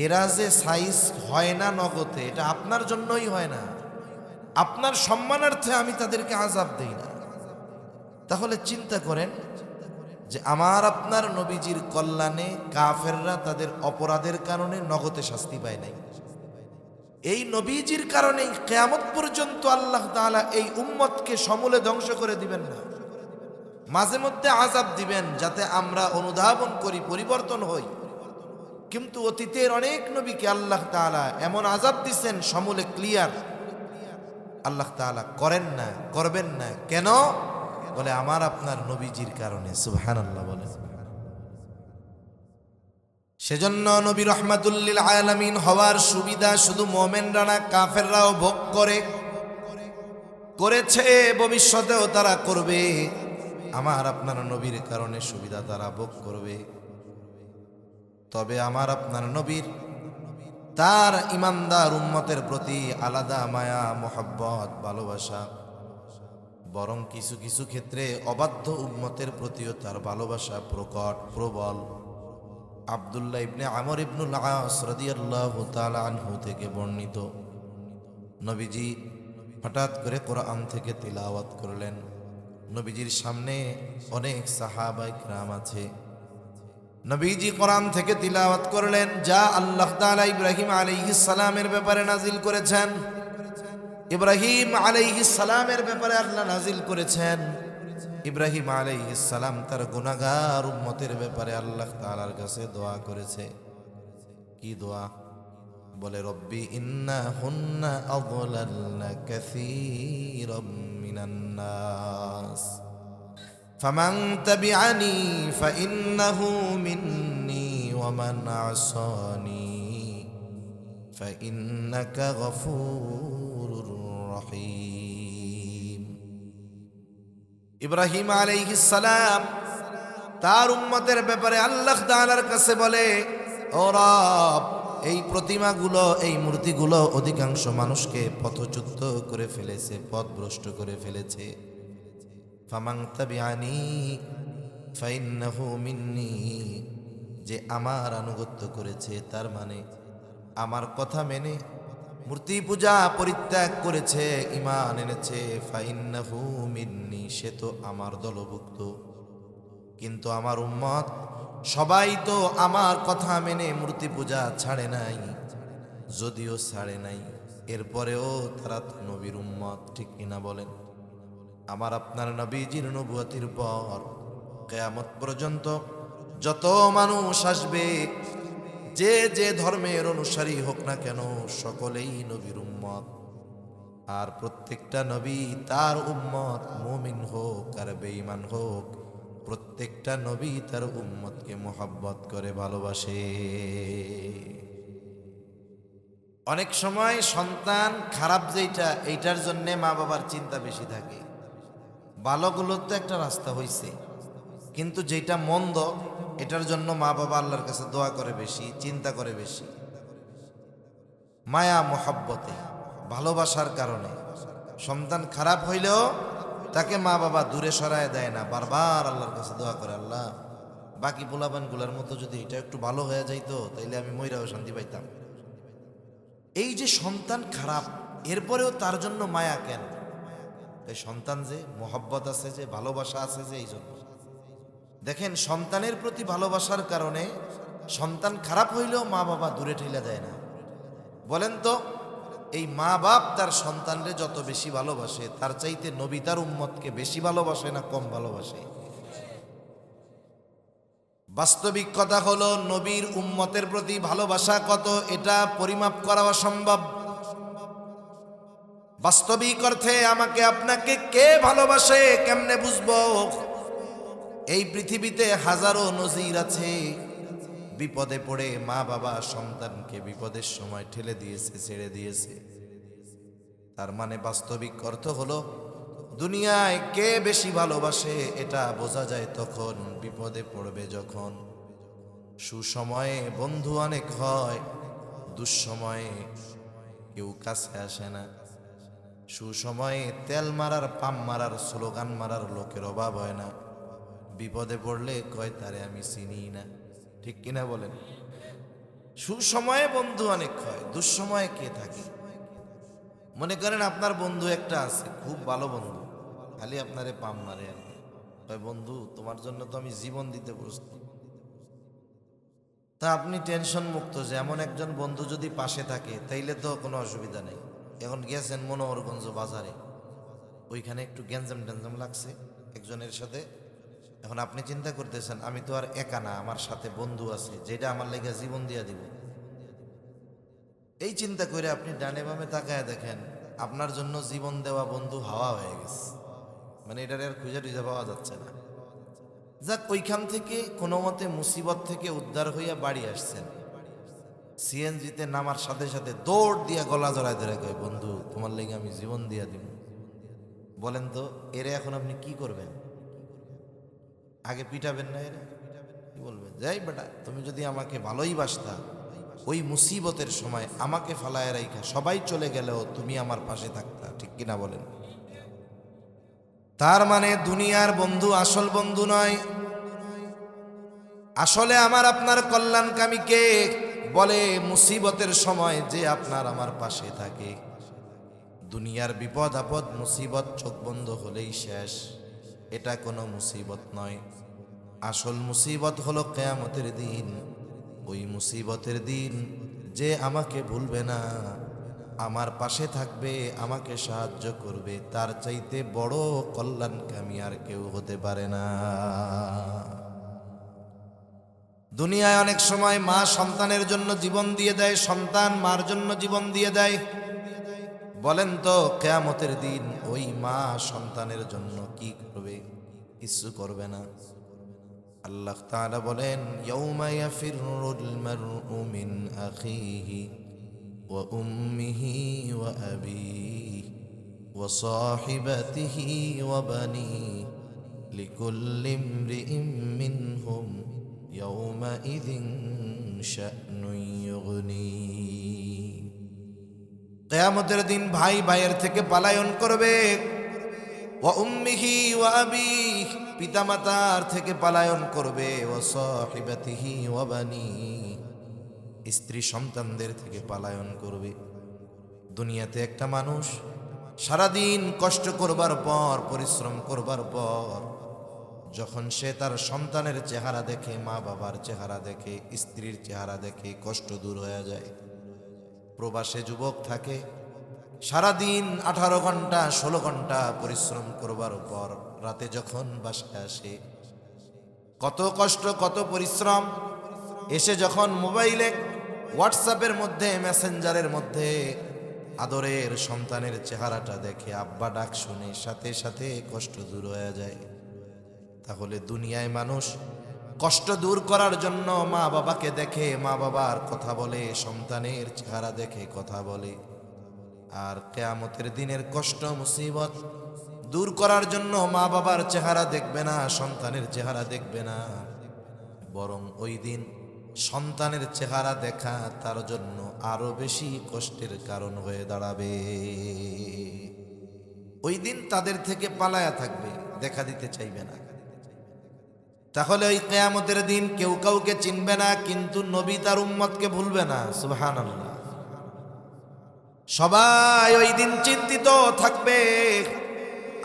এরা যে সাইজ হয় না নগদে, এটা আপনার জন্যই হয় না, আপনার সম্মানার্থে আমি তাদেরকে আযাব দেই না। তাহলে চিন্তা করেন যে আমার আপনার নবীজির কল্যাণে কাফেররা তাদের অপরাধের কারণে নগদে শাস্তি পায় নাই, এই নবীজির কারণে কিয়ামত পর্যন্ত আল্লাহ তাআলা এই উম্মতকে সমূলে ধ্বংস করে দিবেন না। মাঝে মধ্যে আযাব দিবেন যাতে আমরা অনুধাবন করি, পরিবর্তন হই। কিন্তু অতীতের অনেক নবীকে আল্লাহ তাআলা এমন আযাব দিচ্ছেন সমূলে ক্লিয়ার, আল্লাহ তাআলা করেন না, করবেন না। কেন? বলে আমার আপনার নবীজির কারণে। সুবহানাল্লাহ বলেন। সেজন্য নবী রহমাতুল লিল আলামিন হওয়ার সুবিধা শুধু মুমিনরা না, কাফেররাও ভোগ করেছে, ভবিষ্যতেও তারা করবে। আমার আপনার নবীর কারণে সুবিধা তারা ভোগ করবে। তবে আমার আপনার নবীর তার ইমানদার উম্মতের প্রতি আলাদা মায়া, মোহাব্বত, ভালোবাসা। বরং কিছু কিছু ক্ষেত্রে অবাধ্য উম্মতের প্রতিও তার ভালোবাসা প্রকট, প্রবল। আব্দুল্লাহ ইবনে আমর ইবনুল আস রাদিয়াল্লাহু তাআলা আনহু থেকে বর্ণিত, নবীজি হঠাৎ করে কোরআন থেকে তিলাওয়াত করলেন। নবীজির সামনে অনেক সাহাবায়ে কিরাম আছে। নবীজি কোরআন থেকে তিলাওয়াত করলেন যা আল্লাহ তাআলা ইব্রাহিম আলাইহিস সালামের ব্যাপারে নাজিল করেছেন। ইব্রাহিম আলাইহিস সালামের ব্যাপারে আল্লাহ নাজিল করেছেন। ইব্রাহিম আলাইহিস সালাম তার গুনাহগার উম্মতের ব্যাপারে আল্লাহ তাআলার কাছে দোয়া করেছে। কি দোয়া? বলে রব্বি ইন্নাহুন্না আযলালনা কাসীরাম মিনান নাস ফামান তাবিআনি ফাইন্নাহু মিন্নি ওয়া মান আসানি ফাইন্নাকা গফুরুর রহিম। ইব্রাহিম আলাইহিস সালাম তার উম্মতের ব্যাপারে আল্লাহ তাআলার কাছে বলে, ও রব, এই প্রতিমাগুলো, এই মূর্তিগুলো অধিকাংশ মানুষকে পথচ্যুত করে ফেলেছে, পথভ্রষ্ট করে ফেলেছে। ফামান তাবিআনি ফাইন্নাহু মিন্নি, যে আমার আনুগত্য করেছে, তার মানে আমার কথা মেনে মূর্তি পূজা পরিত্যাগ করেছে, ঈমান এনেছে, ফাইন্নাহু মিন্নি, সে তো আমার দলভুক্ত। কিন্তু আমার উম্মত সবাই তো আমার কথা মেনে মূর্তি পূজা ছাড়ে নাই। যদিও ছাড়ে নাই, এরপরেও তারা তো নবীর উম্মত, ঠিক কিনা বলেন? আমার আপনার নবীজির নবুয়তির পর কিয়ামত পর্যন্ত যত মানুষ আসবে, যে যে ধর্মের অনুসারী হোক না কেন, সকলেই নবীর উম্মত। আর প্রত্যেকটা নবী তার উম্মত, মুমিন হোক আর বেঈমান হোক, প্রত্যেকটা নবী তার উম্মতকে মোহাব্বত করে, ভালোবাসে। অনেক সময় সন্তান খারাপ যেটা, এইটার জন্য মা বাবার চিন্তা বেশি থাকে। ভালোগুলোর তো একটা রাস্তা হইছে, কিন্তু যেটা মন্দ এটার জন্য মা বাবা আল্লাহর কাছে দোয়া করে বেশি, চিন্তা করে বেশি। মায়া মোহাব্বতে, ভালোবাসার কারণে সন্তান খারাপ হইলেও তাকে মা বাবা দূরে সরায় দেয় না, বারবার আল্লাহর কাছে দোয়া করে, আল্লাহ বাকি পোলাপানগুলোর মতো যদি এটা একটু ভালো হয়ে যাইতো তাইলে আমি মইরাও শান্তি পাইতাম। এই যে সন্তান খারাপ, এরপরেও তার জন্য মায়া কেন? তাই সন্তান যে মোহাব্বত আছে, যে ভালোবাসা আছে, যে এই জন্য দেখেন সন্তানের প্রতি ভালোবাসার কারণে সন্তান খারাপ হইলেও মা বাবা দূরে ঠেলে দেয় না। বলেন তো, এই মা বাপ তার সন্তানরে যত বেশি ভালোবাসে, তার চাইতে নবী তার উম্মতকে বেশি ভালোবাসে না কম ভালোবাসে? বাস্তবিক কথা হলো, নবীর উম্মতের প্রতি ভালোবাসা কত এটা পরিমাপ করা অসম্ভব। বাস্তবিক অর্থে আমাকে আপনাকে কে ভালোবাসে কেমনে বুঝবো? এই পৃথিবীতে হাজারো নজির আছে, বিপদে পড়ে মা বাবা সন্তানকে বিপদের সময় ঠেলে দিয়েছে, ছেড়ে দিয়েছে। তার মানে বাস্তবিক অর্থ হলো দুনিয়ায় কে বেশি ভালোবাসে এটা বোঝা যায় তখন, বিপদে পড়বে যখন। সুসময়ে বন্ধু অনেক হয়, দুঃসময়ে কেউ কাছে আসে না। সুসময়ে তেল মারার, পাম মারার, স্লোগান মারার লোকের অভাব হয় না। বিপদে পড়লে কয় তারে আমি চিনি না। ঠিক কিনা বলেন? সুসময়ে বন্ধু অনেক হয়, দুঃসময়ে কে থাকে? মনে করেন আপনার বন্ধু একটা আছে, খুব ভালো বন্ধু, খালি আপনারে পাম মারে আর কি। কয় বন্ধু তোমার জন্য তো আমি জীবন দিতে প্রস্তুত। তা আপনি টেনশন মুক্ত যে এমন একজন বন্ধু যদি পাশে থাকে তাইলে তো কোনো অসুবিধা নেই। এখন গেছেন মনোহরগঞ্জ বাজারে, ওইখানে একটু গ্যাঞ্জাম ট্যাঞ্জাম লাগছে একজনের সাথে। এখন আপনি চিন্তা করতেছেন আমি তো আর একা না, আমার সাথে বন্ধু আছে যেটা আমার লেগে জীবন দিয়া দিব। এই চিন্তা করে আপনি ডানে বামে তাকায় দেখেন আপনার জন্য জীবন দেওয়া বন্ধু হাওয়া হয়ে গেছে, মানে এটার আর খুঁজে টুজে পাওয়া যাচ্ছে না। যাক, ওইখান থেকে কোনো মতে মুসিবত থেকে উদ্ধার হইয়া বাড়ি আসছেন, সিএনজিতে নামার সাথে সাথে দৌড় দিয়া গলা জড়ায় ধরে কয় বন্ধু তোমার লেগে আমি জীবন দিয়া দিব। বলেন তো এরে এখন আপনি কি করবেন? আগে পিটাবেন না? এরা কি বলবেন? যাই বেটা, তুমি যদি আমাকে ভালোই বাসতা, ওই মুসিবতের সময় আমাকে ফালায় রাইখা সবাই চলে গেলেও তুমি আমার পাশে থাকতা। ঠিক কিনা বলেন? তার মানে দুনিয়ার বন্ধু আসল বন্ধু নয়। আসলে আমার আপনার কল্যাণকামী কে? বলে মুসিবতের সময় যে আপনার আমার পাশে থাকে। দুনিয়ার বিপদ আপদ মুসিবত চোখ বন্ধ হলেই শেষ, এটা কোনো মুসিবত নয়। আসল মুসিবত হলো কিয়ামতের দিন। ওই মুসিবতের দিন যে আমাকে ভুলবে না, আমার পাশে থাকবে, আমাকে সাহায্য করবে, তার চাইতে বড় কল্যাণকামী আর কেউ হতে পারে না। দুনিয়ায় অনেক সময় মা সন্তানের জন্য জীবন দিয়ে দেয়, সন্তান মার জন্য জীবন দিয়ে দেয়। বলেন তো কিয়ামতের দিন ওই মা সন্তানের জন্য কি করবে? কিছু করবে না। আল্লাহ তাআলা বলেন ইয়াউমা ইয়াফিরুল মারউ মিন আখিহি ওয়া উম্মিহি ওয়া আবিহি ওয়া সাহিবাতিহি ওয়া বানিহি লিকুল্লি ইমরিইম মিনহুম ইয়াউমাইযিন শা'নুন ইউগনি। কিয়ামতের দিন ভাই ভাইয়ের থেকে পলায়ন করবে। ওয়া উম্মিহি ওয়া আবিহি, পিতামাতার থেকে পলায়ন করবে। ওয়া সাহিবাতিহি ওয়া বানিহি, স্ত্রী সন্তানদের থেকে পলায়ন করবে। দুনিয়াতে একটা মানুষ সারাদিন কষ্ট করবার পর, পরিশ্রম করবার পর, যখন সে তার সন্তানের চেহারা দেখে, মা বাবার চেহারা দেখে, স্ত্রীর চেহারা দেখে, কষ্ট দূর হয়ে যায়। প্রবাসে যুবক থাকে, সারাদিন 18 ঘন্টা 16 ঘন্টা পরিশ্রম করবার পর রাতে যখন বাসায় আসে, কত কষ্ট কত পরিশ্রম, এসে যখন মোবাইলে হোয়াটসঅ্যাপের মধ্যে, মেসেঞ্জারের মধ্যে আদরের সন্তানের চেহারাটা দেখে, আব্বা ডাক শুনে, সাথে সাথে কষ্ট দূর হয়ে যায়। তাহলে দুনিয়ায় মানুষ কষ্ট দূর করার জন্য মা বাবাকে দেখে, মা বাবার কথা বলে, সন্তানের চেহারা দেখে কথা বলে। আর কিয়ামতের দিনের কষ্ট মুসিবত দূর করার জন্য মা বাবার চেহারা দেখবে না, সন্তানের চেহারা দেখবে না, বরং ওই দিন সন্তানের চেহারা দেখা তার জন্য আরো বেশি কষ্টের কারণ হয়ে দাঁড়াবে। ওই দিন তাদের থেকে পালায়া থাকবে, দেখা দিতে চাইবে না। তাহলে ওই কিয়ামতের দিন কেউ কাউকে চিনবে না, কিন্তু নবী তার উম্মতকে ভুলবে না। সুবহানাল্লাহ। সবাই ওই দিন চিন্তিত থাকবে,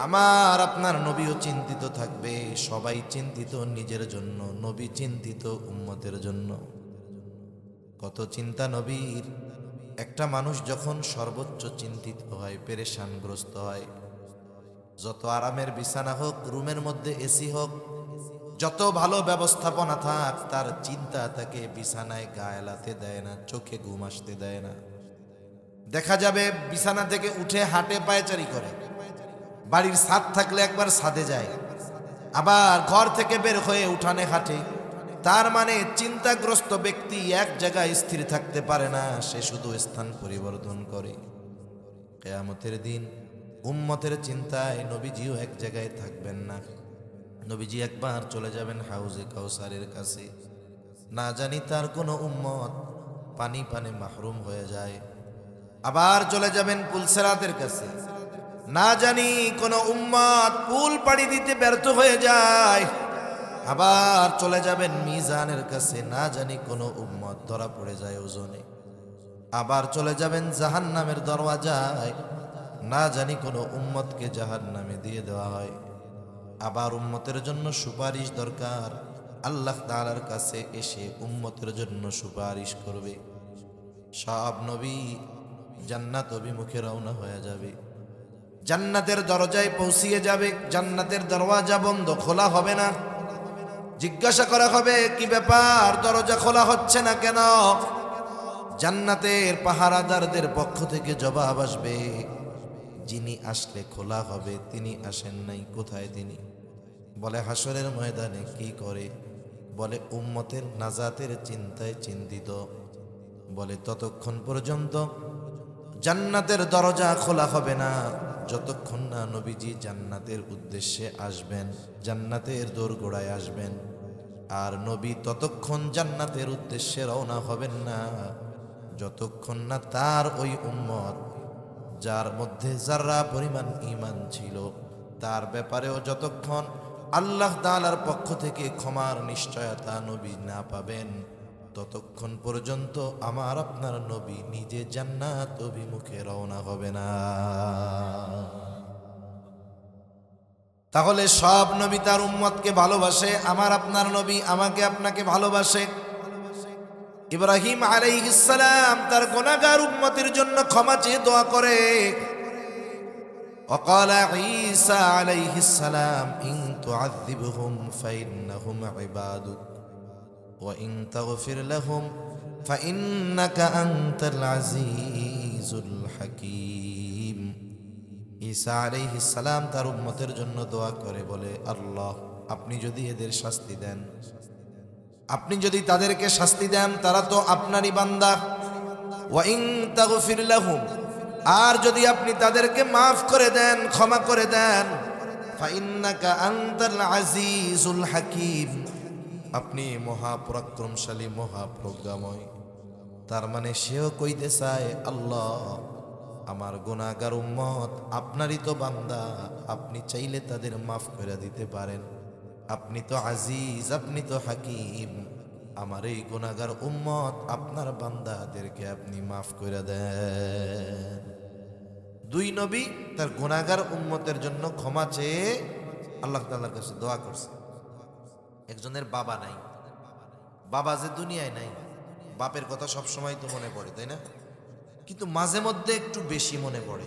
আমার আপনার নবীও চিন্তিত থাকবে। সবাই চিন্তিত নিজের জন্য, নবী চিন্তিত উম্মতের জন্য। কত চিন্তা নবীর। একটা মানুষ যখন সর্বোচ্চ চিন্তিত হয়, পেরেশানগ্রস্ত হয়, যত আরামের বিছানা হোক, রুমের মধ্যে এসি হোক, যত ভালো ব্যবস্থাপনা থাক, তার চিন্তা তাকে বিছানায় গা এলাতে দেয় না, চোখে ঘুম আসতে দেয় না। দেখা যাবে বিছানা থেকে উঠে হাঁটে, পায়চারি করে। বাড়ির ছাদ থাকলে একবার ছাদে যায়, আবার ঘর থেকে বের হয়ে উঠানে হাঁটে। তার মানে চিন্তাগ্রস্ত ব্যক্তি এক জায়গায় স্থির থাকতে পারে না, সে শুধু স্থান পরিবর্তন করে। কিয়ামতের দিন উম্মতের চিন্তায় নবীজিও এক জায়গায় থাকবেন না। নবীজি একবার চলে যাবেন হাউজে কাউসারের কাছে। না জানি তার কোনো উম্মত পানি পানে মাহরুম হয়ে যায়। আবার চলে যাবেন পুলসেরাতের কাছে। না জানি কোনো উম্মত পুল পাড়ি দিতে ব্যর্থ হয়ে যায়। আবার চলে যাবেন মিজানের কাছে। না জানি কোনো উম্মত ধরা পড়ে যায় ওজনে। আবার চলে যাবেন জাহান্নামের দরওয়াজায়। না জানি কোনো উম্মতকে জাহান্নামে দিয়ে দেওয়া হয়। আবার উম্মতের জন্য সুপারিশ দরকার। আল্লাহ তাআলার কাছে এসে উম্মতের জন্য সুপারিশ করবে। সব নবী জান্নাত অভিমুখে রওনা হয়ে যাবে। জান্নাতের দরজায় পৌঁছিয়ে যাবে। জান্নাতের দরওয়াজা বন্ধ, খোলা হবে না। জিজ্ঞাসা করা হবে, কি ব্যাপার, দরজা খোলা হচ্ছে না কেন? জান্নাতের পাহারাদারদের পক্ষ থেকে জবাব আসবে, যিনি আসলে খোলা হবে তিনি আসেন নাই। কোথায় তিনি? বলে হাসরের ময়দানে। কি করে? বলে উম্মতের নাজাতের চিন্তায় চিন্তিত। বলে ততক্ষণ পর্যন্ত জান্নাতের দরজা খোলা হবে না যতক্ষণ না নবীজি জান্নাতের উদ্দেশ্যে আসবেন, জান্নাতের দোরগোড়ায় আসবেন। আর নবী ততক্ষণ জান্নাতের উদ্দেশ্যে রওনা হবেন না যতক্ষণ না তার ওই উম্মত, যার মধ্যে যারা পরিমাণ ঈমান ছিল, তার ব্যাপারেও যতক্ষণ আল্লাহ তাআলার পক্ষ থেকে ক্ষমার নিশ্চয়তা নবী না পাবেন, ততক্ষণ পর্যন্ত আমার আপনার নবী নিজে জান্নাত অভিমুখে রওনা হবে না। তাহলে সব নবী তার উম্মতকে ভালোবাসে, আমার আপনার নবী আমাকে আপনাকে ভালোবাসে। ইব্রাহিম আলাইহিস সালাম তার গুনাহগার উম্মতের জন্য ক্ষমা চেয়ে দোয়া করে। وقال عيسى عليه السلام إن تعذبهم فإنهم عبادك وإن تغفر لهم فإنك أنت العزيز الحكيم। ঈসা আলাইহিস সালাম তার উম্মতের জন্য দোয়া করে বলে, আল্লাহ আপনি যদি এদের শাস্তি দেন, আপনি যদি তাদেরকে শাস্তি দেন, তারা তো আপনারই বান্দা। ওয়া ইন তাগফির লাহুম, আর যদি আপনি তাদেরকে মাফ করে দেন, ক্ষমা করে দেন, ফাইন্নাকা আনতাল আজিজুল হাকিম, আপনি মহাপরাক্রমশালী মহাপ্রজ্ঞাময়। তার মানে সেও কইতে চায়, আল্লাহ আমার গুনাহগার উম্মত আপনারই তো বান্দা, আপনি চাইলে তাদের মাফ করে দিতে পারেন। আপনি তো আজিজ, আপনি তো হাকিম, আমার এই গুনাহগার উম্মত আপনার বান্দাদেরকে আপনি মাফ করে দেন। দুই নবী তার গুনাহগার উম্মতের জন্য ক্ষমা চেয়ে আল্লাহ তাআলার কাছে দোয়া করছে। একজনের বাবা নাই, বাবা যে দুনিয়ায় নাই, বাপের কথা সব সময় তো মনে পড়ে, তাই না? কিন্তু মাঝে মধ্যে একটু বেশি মনে পড়ে।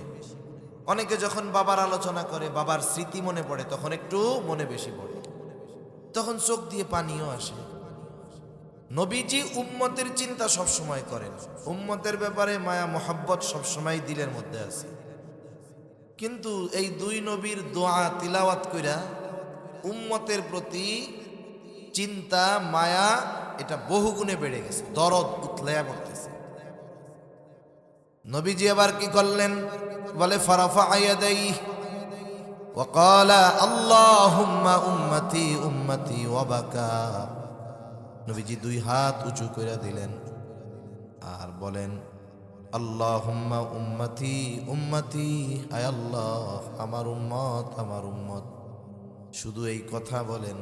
অনেকে যখন বাবার আলোচনা করে, বাবার স্মৃতি মনে পড়ে, তখন একটু মনে বেশি পড়ে, তখন চোখ দিয়ে পানিও আসে। নবীজি উম্মতের চিন্তা সব সময় করেন, উম্মতের ব্যাপারে মায়া মোহাব্বত সব সময় দিলের মধ্যে আছে। কিন্তু এই দুই নবীর দোয়া তিলাওয়াত কইরা উম্মতের প্রতি চিন্তা মায়া এটা বহুগুণে বেড়ে গেছে, দরদ উতলায়া পড়তেছে। নবীজি আবার কি করলেন? বলে ফারাফা ইয়াদাইহি ওয়া ক্বালা আল্লাহুম্মা উম্মতি উম্মতি ওয়া বাকা। নবীজি দুই হাত উঁচু করে দিলেন আর বলেন, আল্লাহুম্মা উম্মতি উম্মতি, আয় আল্লাহ আমার উম্মত আমার উম্মত। শুধু এই কথা বলেন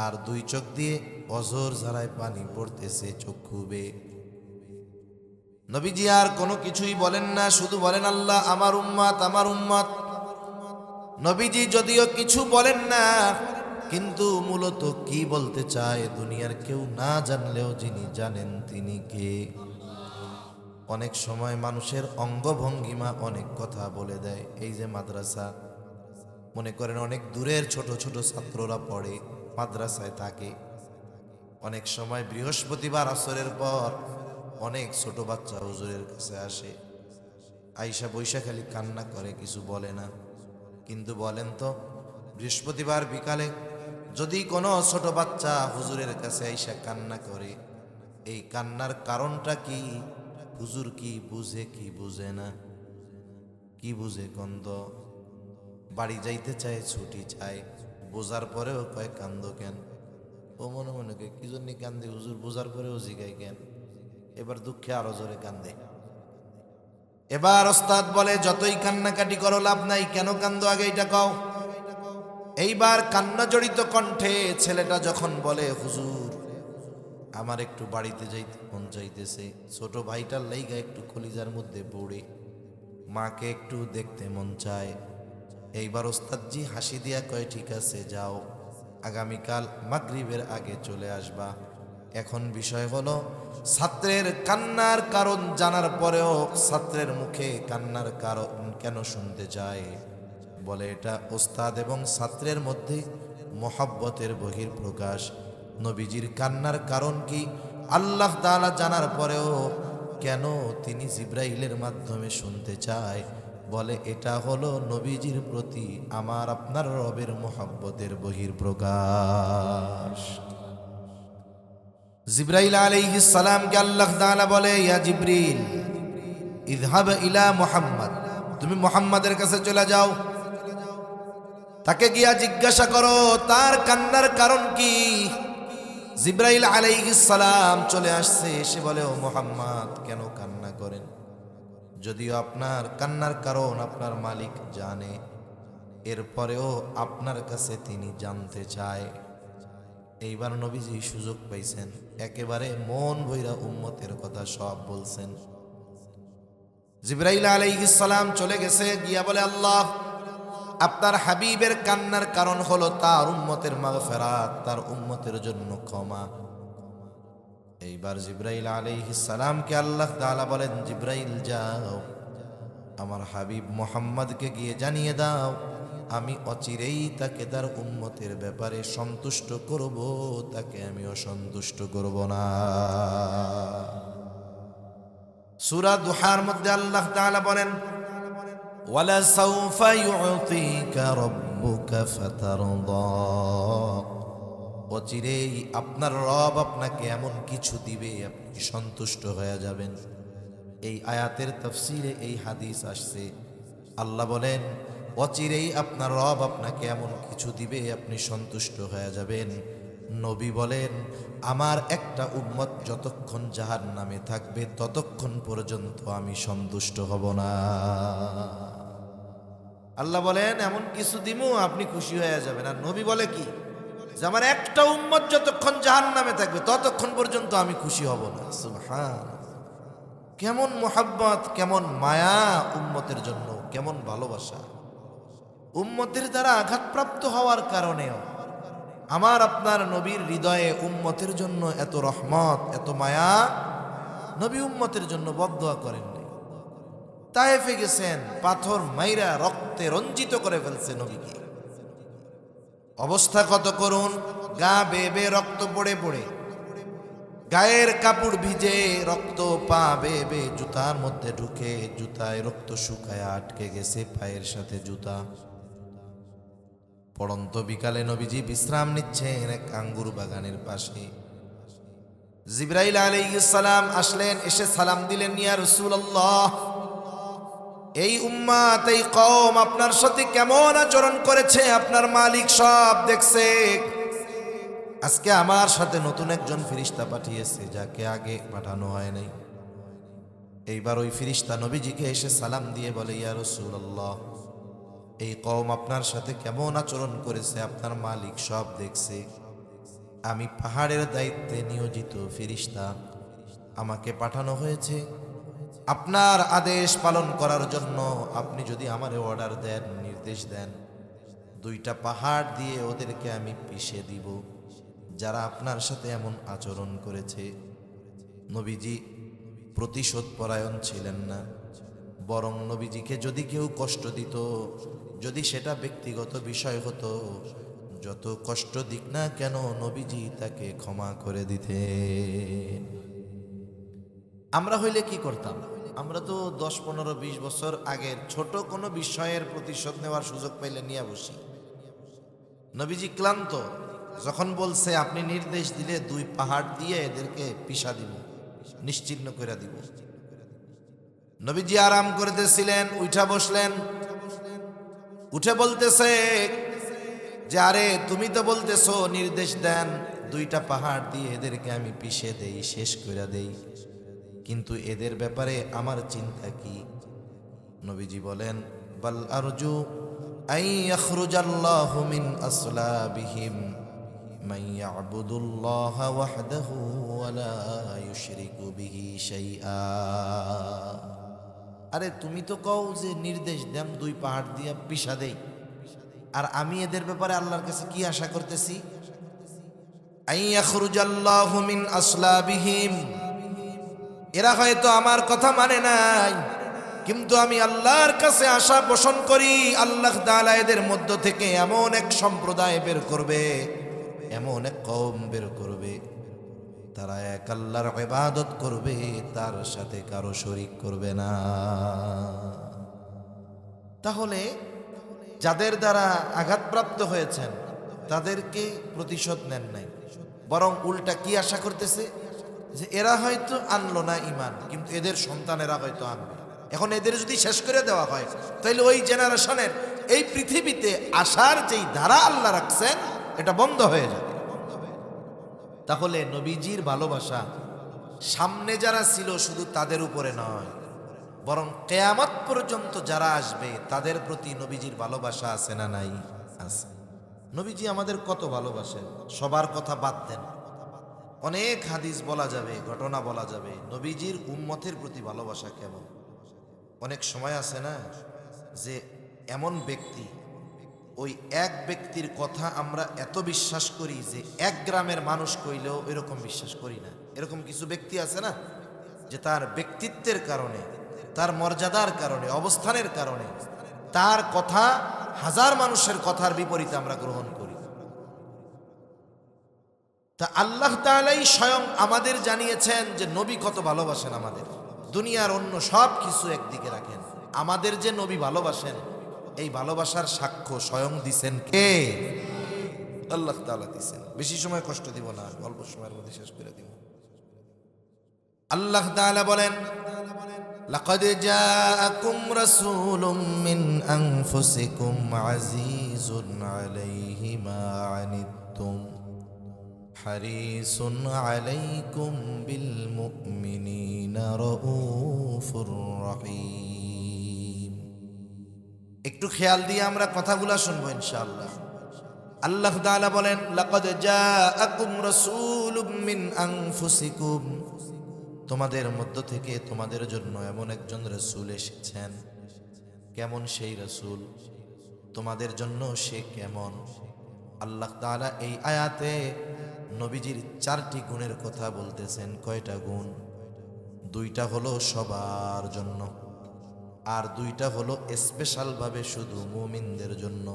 আর দুই চোখ দিয়ে অঝর ঝরায় পানি পড়তেছে চক্ষু বেয়ে। নবীজি আর কোনো কিছুই বলেন না, শুধু বলেন আল্লাহ আমার উম্মত আমার উম্মত। নবীজি যদিও কিছু বলেন না, কিন্তু মূলত কি বলতে চায় দুনিয়ার কেউ না জানলেও যিনি জানেন তিনি কে। অনেক সময় মানুষের অঙ্গভঙ্গিমা অনেক কথা বলে দেয়। এই যে মাদ্রাসা, মনে করেন অনেক দূরের ছোট ছোট ছাত্ররা পড়ে, মাদ্রাসায় থাকে। অনেক সময় বৃহস্পতিবার আসরের পর অনেক ছোট বাচ্চা হুজুরের কাছে আসে, আইসা বৈশা খালি কান্না করে, কিছু বলে না। কিন্তু বলেন তো, বৃহস্পতিবার বিকালে যদি কোনো ছোট বাচ্চা হুজুরের কাছে আইসা কান্না করে, এই কান্নার কারণটা কি হুজুর কি বুঝে কি বুঝে না? কি বুঝে? গন্ধ বাড়ি যাইতে চায়, ছুটি চায়, বোঝার পরেও কয় কান্দ কেন? ও মনে মনে কে কি জন্য কান্দে হুজুর, বোঝার পরেও জিগায় কেন? এবার দুঃখে আরো জোরে কান্দে। এবার ওস্তাদ বলে, যতই কান্নাকাটি করো লাভ নাই, কেন কান্দো আগে এটা কও। এইবার কান্না জড়িত কণ্ঠে ছেলেটা যখন বলে, হুজুর আমার একটু বাড়িতে যাইতে মন চাইতেছে, ছোট ভাইটার লাইগা একটু কলিজার মধ্যে পড়ে, মাকে একটু দেখতে মন চায়। এইবার ওস্তাদজি হাসি দিয়া কয়, ঠিক আছে যাও, আগামীকাল মাগরিবের আগে চলে আসবা। এখন বিষয় হলো, ছাত্রের কান্নার কারণ জানার পরেও ছাত্রের মুখে কান্নার কারণ কেন শুনতে চায়? বলে এটা ওস্তাদ এবং ছাত্রের মধ্যে মোহাব্বতের বহিঃপ্রকাশ। নবীজির কান্নার কারণ কি আল্লাহ তাআলা জানার পরেও কেন তিনি জিব্রাইলের মাধ্যমে শুনতে চায়? বলে এটা হলো নবীজির প্রতি আমার আপনার রবের মোহাব্বতের বহিঃপ্রকাশ। জিব্রাইল আলাইহিস সালামকে আল্লাহ তাআলা বলে, ইয়া জিবরিল ইযহাব ইলা মুহাম্মদ, তুমি মুহাম্মাদের কাছে চলে যাও, তাকে গিয়া জিজ্ঞাসা করো তার কান্নার কারণ কি। জিব্রাইল আলাইহিস সালাম চলে আসছে, এসে বলে, ও মুহাম্মদ কেন কান্না করেন? যদিও আপনার কান্নার কারণ আপনার মালিক জানে, এরপরেও আপনার কাছে তিনি জানতে চায়। এইবার নবীজি সুযোগ পাইছেন, একেবারে মন ভৈরা উম্মতের কথা সব বলছেন। জিবরাইল আলাইহিস সালাম চলে গেছে, গিয়া বলে, আল্লাহ আপনার হাবিবের কান্নার কারণ হলো তার উম্মতের মাগফিরাত, তার উম্মতের জন্য ক্ষমা। এইবার জিবরাইল আলাইহিস সালামকে আল্লাহ তাআলা বলেন, জিবরাইল যাও, আমার হাবিব মুহাম্মদকে গিয়ে জানিয়ে দাও, আমি অচিরেই তাকে তার উম্মতের ব্যাপারে সন্তুষ্ট করব, তাকে আমি অসন্তুষ্ট করব না। সূরা দুহার মধ্যে আল্লাহ তাআলা বলেন, ওয়ালা সাউফা ইউতিকা রাব্বুকা ফাতারদা, অচিরেই আপনার রব আপনাকে এমন কিছু দিবে আপনি সন্তুষ্ট হয়ে যাবেন। এই আয়াতের তাফসীরে এই হাদিস আসছে, আল্লাহ বলেন অচিরেই আপনার রব আপনাকে এমন কিছু দিবে আপনি সন্তুষ্ট হয়ে যাবেন। নবী বলেন, আমার একটা উম্মত যতক্ষণ জাহান্নামে থাকবে ততক্ষণ পর্যন্ত আমি সন্তুষ্ট হব না। আল্লাহ বলেন এমন কিছু দিমু আপনি খুশি হয়ে যাবেন। আর নবী বলে কি, যে আমার একটা উম্মত যতক্ষণ জাহান্নামে থাকবে ততক্ষণ পর্যন্ত আমি খুশি হব না। সুবহান, কেমন মোহাব্বত, কেমন মায়া উম্মতের জন্য, কেমন ভালোবাসা। উম্মতের দ্বারা আঘাতপ্রাপ্ত হওয়ার কারণেও আমার আপনার নবীর হৃদয়ে উম্মতের জন্য এত রহমত, এত মায়া। নবী উম্মতের জন্য বদদুয়া করেন নাই। তায়েফে গেছেন, পাথর মাইরা রক্তে রঞ্জিত করে ফেলছে নবীকে। অবস্থা কত করুন, গা বেয়ে বেয়ে রক্ত পড়ে পড়ে, গায়ের কাপড় ভিজে রক্ত, পা বেয়ে বেয়ে জুতার মধ্যে ঢুকে, জুতায় রক্ত শুকায় আটকে গেছে পায়ের সাথে জুতা। পড়ন্ত বিকালে নবীজি বিশ্রাম নিচ্ছেন এক আঙ্গুর বাগানের পাশে। জিবরাইল আলাইহিস সালাম আসলেন, এসে সালাম দিলেন, ইয়া রাসূলুল্লাহ, এই উম্মত, এই কওম আপনার সাথে কেমন আচরণ করেছে আপনার মালিক সব দেখছে। আজকে আমার সাথে নতুন একজন ফেরেশতা পাঠিয়েছে, যাকে আগে পাঠানো হয় নাই। এইবার ওই ফেরেশতা নবীজিকে এসে সালাম দিয়ে বলে, ইয়া রাসূলুল্লাহ, এই কওম আপনার সাথে কেমন আচরণ করেছে আপনার মালিক সব দেখছে। আমি পাহাড়ের দায়িত্বে নিয়োজিত ফেরেশতা, আমাকে পাঠানো হয়েছে আপনার আদেশ পালন করার জন্য। আপনি যদি আমারে অর্ডার দেন, নির্দেশ দেন, দুইটা পাহাড় দিয়ে ওদেরকে আমি পিষে দিব যারা আপনার সাথে এমন আচরণ করেছে। নবীজি প্রতিশোধ পরায়ণ ছিলেন না, বরং নবীজিকে যদি কেউ কষ্ট দিত, যদি সেটা ব্যক্তিগত বিষয় হতো, যত কষ্ট দিক না কেন নবীজি তাকে ক্ষমা করে দিতেন। আমরা হইলে কি করতাম? আমরা তো 10, 15, 20 বছর আগের ছোট কোনো বিষয়ের প্রতিশোধ নেওয়ার সুযোগ পাইলে নিয়ে বসি। নবীজি ক্লান্ত, যখন বলছে আপনি নির্দেশ দিলে 2 পাহাড় দিয়ে এদেরকে পিষা দিব, নিশ্চিহ্ন করে দিব, নবীজি আরাম করতেছিলেন, উঠা বসলেন। উঠে বলতেছে যে আরে তুমি তো বলতেছো নির্দেশ দেন 2টা পাহাড় দিয়ে এদেরকে আমি পিষে দেই, শেষ করে দেই, কিন্তু এদের ব্যাপারে আমার চিন্তা কি? নবীজি বলেন বাল আরজু আই ইয়াখরুজাল্লাহু মিন আসলাবিহিম মান ইয়াবুদুল্লাহা ওয়াহদাহু ওয়া লা ইউশরিকু বিহি শাইআ। আরে তুমি তো কও যে নির্দেশ দেন 2 পাহাড় দিয়া পিষা দেই, আর আমি এদের ব্যাপারে আল্লাহর কাছে কি আশা করতেছি? আই ইয়াখরুজাল্লাহু মিন আসলাবিহিম, এরা হয়তো আমার কথা মানে নাই, কিন্তু আমি আল্লাহর কাছে আশা পোষণ করি আল্লাহ তাআলা এদের মধ্য থেকে এমন এক সম্প্রদায় বের করবে, এমন এক কওম বের করবে, তারা এক আল্লাহর ইবাদত করবে, তার সাথে কারো শরীক করবে না। তাহলে যাদের দ্বারা আঘাতপ্রাপ্ত হয়েছেন তাদেরকে প্রতিশোধ নেন নাই, বরং উল্টা কি আশা করতেছে যে এরা হয়তো আনলো না ঈমান, কিন্তু এদের সন্তানেরা হয়তো আনবে। এখন এদের যদি শেষ করে দেওয়া হয় তাহলে ওই জেনারেশনের এই পৃথিবীতে আসার যেই ধারা আল্লাহ রাখছেন এটা বন্ধ হয়ে যাবে। তাহলে নবীজির ভালোবাসা সামনে যারা ছিল শুধু তাদের উপরে নয়, বরং কিয়ামত পর্যন্ত যারা আসবে তাদের প্রতি নবীজির ভালোবাসা আছে না নাই? আছে। নবীজি আমাদের কত ভালোবাসেন, সবার কথা বাদ দেন, অনেক হাদিস বলা যাবে, ঘটনা বলা যাবে নবীজির উম্মতের প্রতি ভালোবাসা কেমন। অনেক সময় আছে না যে এমন ব্যক্তি, ওই এক ব্যক্তির কথা আমরা এত বিশ্বাস করি যে 1 গ্রামের মানুষ কইলেও এরকম বিশ্বাস করি না। এরকম কিছু ব্যক্তি আছে না যে তার ব্যক্তিত্বের কারণে, তার মর্যাদার কারণে, অবস্থানের কারণে তার কথা 1000 মানুষের কথার বিপরীতে আমরা গ্রহণ করি। তা আল্লাহ তাআলাই স্বয়ং আমাদের জানিয়েছেন যে নবী কত ভালোবাসেন আমাদের। দুনিয়ার অন্য সব কিছু একদিকে রাখেন, আমাদের যে নবী ভালোবাসেন এই ভালোবাসার সাক্ষ্য স্বয়ং দিছেন কে? আল্লাহ তাআলা দিছেন। বেশি সময় কষ্ট দিব না, অল্প সময়ের মধ্যে শেষ করে দিব। আল্লাহ তাআলা বলেন লাকাদ জাআকুম রাসূলুম মিন আনফুসিকুম আজিজুন আলাইহি মা আনিতুম হারিসুন আলাইকুম বিল মুমিনিনা রাউফুর রহিম। একটু খেয়াল দিয়ে আমরা কথাগুলা শুনবো ইনশাআল্লাহ। আল্লাহ তাআলা বলেন লাকাদ জাআকুম রাসূলুম মিন আনফুসিকুম, তোমাদের মধ্য থেকে তোমাদের জন্য এমন একজন রাসূল এসেছেন। কেমন সেই রাসূল? তোমাদের জন্য সে কেমন? আল্লাহ তাআলা এই আয়াতে নবীজির 4টি গুণের কথা বলতেছেন। কয়টা গুণ? 2টা হলো সবার জন্য, আর 2টা হলো স্পেশাল ভাবে শুধু মুমিনদের জন্য।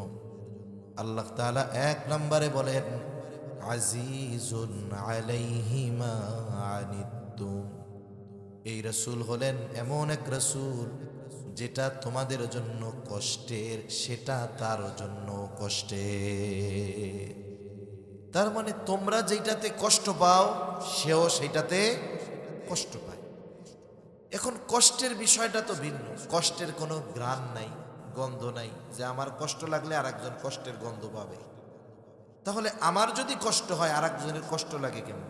আল্লাহ তাআলা 1 নম্বরে বলেন আজিজুন আলাইহি মা আনিতুম, এই রাসূল হলেন এমন এক রাসূল যেটা তোমাদের জন্য কষ্টের, সেটা তার জন্য কষ্টের। তার মানে তোমরা যেটাতে কষ্ট পাও সেও সেটাতে কষ্ট পায়। এখন কষ্টের বিষয়টা তো ভিন্ন, কষ্টের কোনো ঘ্রাণ নাই, গন্ধ নাই যে আমার কষ্ট লাগলে আরেকজন কষ্টের গন্ধ পাবে। তাহলে আমার যদি কষ্ট হয় আরেকজনের কষ্ট লাগে কেমন?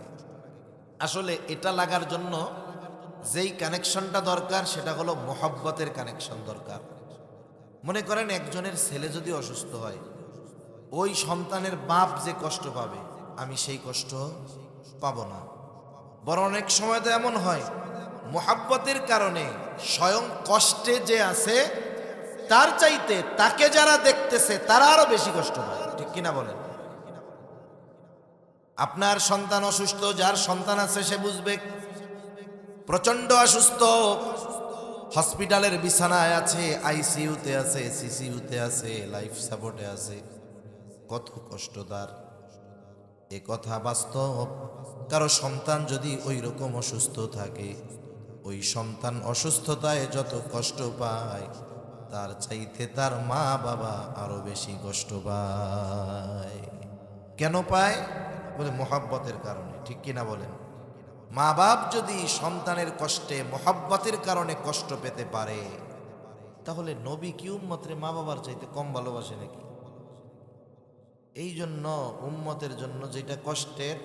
আসলে এটা লাগার জন্য যেই কানেকশনটা দরকার সেটা হলো মোহাব্বতের কানেকশন দরকার। মনে করেন একজনের ছেলে যদি অসুস্থ হয়, ওই সন্তানের বাপ যে কষ্ট পাবে আমি সেই কষ্ট পাবো না। বরং অনেক সময় তো এমন হয় মোহাব্বতের কারণে স্বয়ং কষ্টে যে আছে তার চাইতে তাকে যারা দেখতেছে তারা আরো বেশি কষ্ট পায়। ঠিক কিনা বলেন? আপনার সন্তান অসুস্থ, যার সন্তান আছে সে বুঝবে। প্রচন্ড অসুস্থ, হসপিটালের বিছানায় আছে, আইসিইউতে আছে, সিসিইউতে আছে, লাইফ সাপোর্টে আছে, কত কষ্ট তার। এ কথা বাস্তব। কারো সন্তান যদি ওই রকম অসুস্থ থাকে, ওই সন্তান অসুস্থতায় যত কষ্ট পায় তার চাইতে তার মা বাবা আরো বেশি কষ্ট পায়। কেন পায়? বলে মোহাব্বতের কারণে। ঠিক কিনা বলেন? মা বাপ যদি সন্তানের কষ্টে মোহাব্বতের কারণে কষ্ট পেতে পারে, তাহলে নবী কি উম্মতরে মা বাবার চাইতে কম ভালোবাসে নাকি? এই জন্য উম্মতের জন্য যেটা কষ্টের,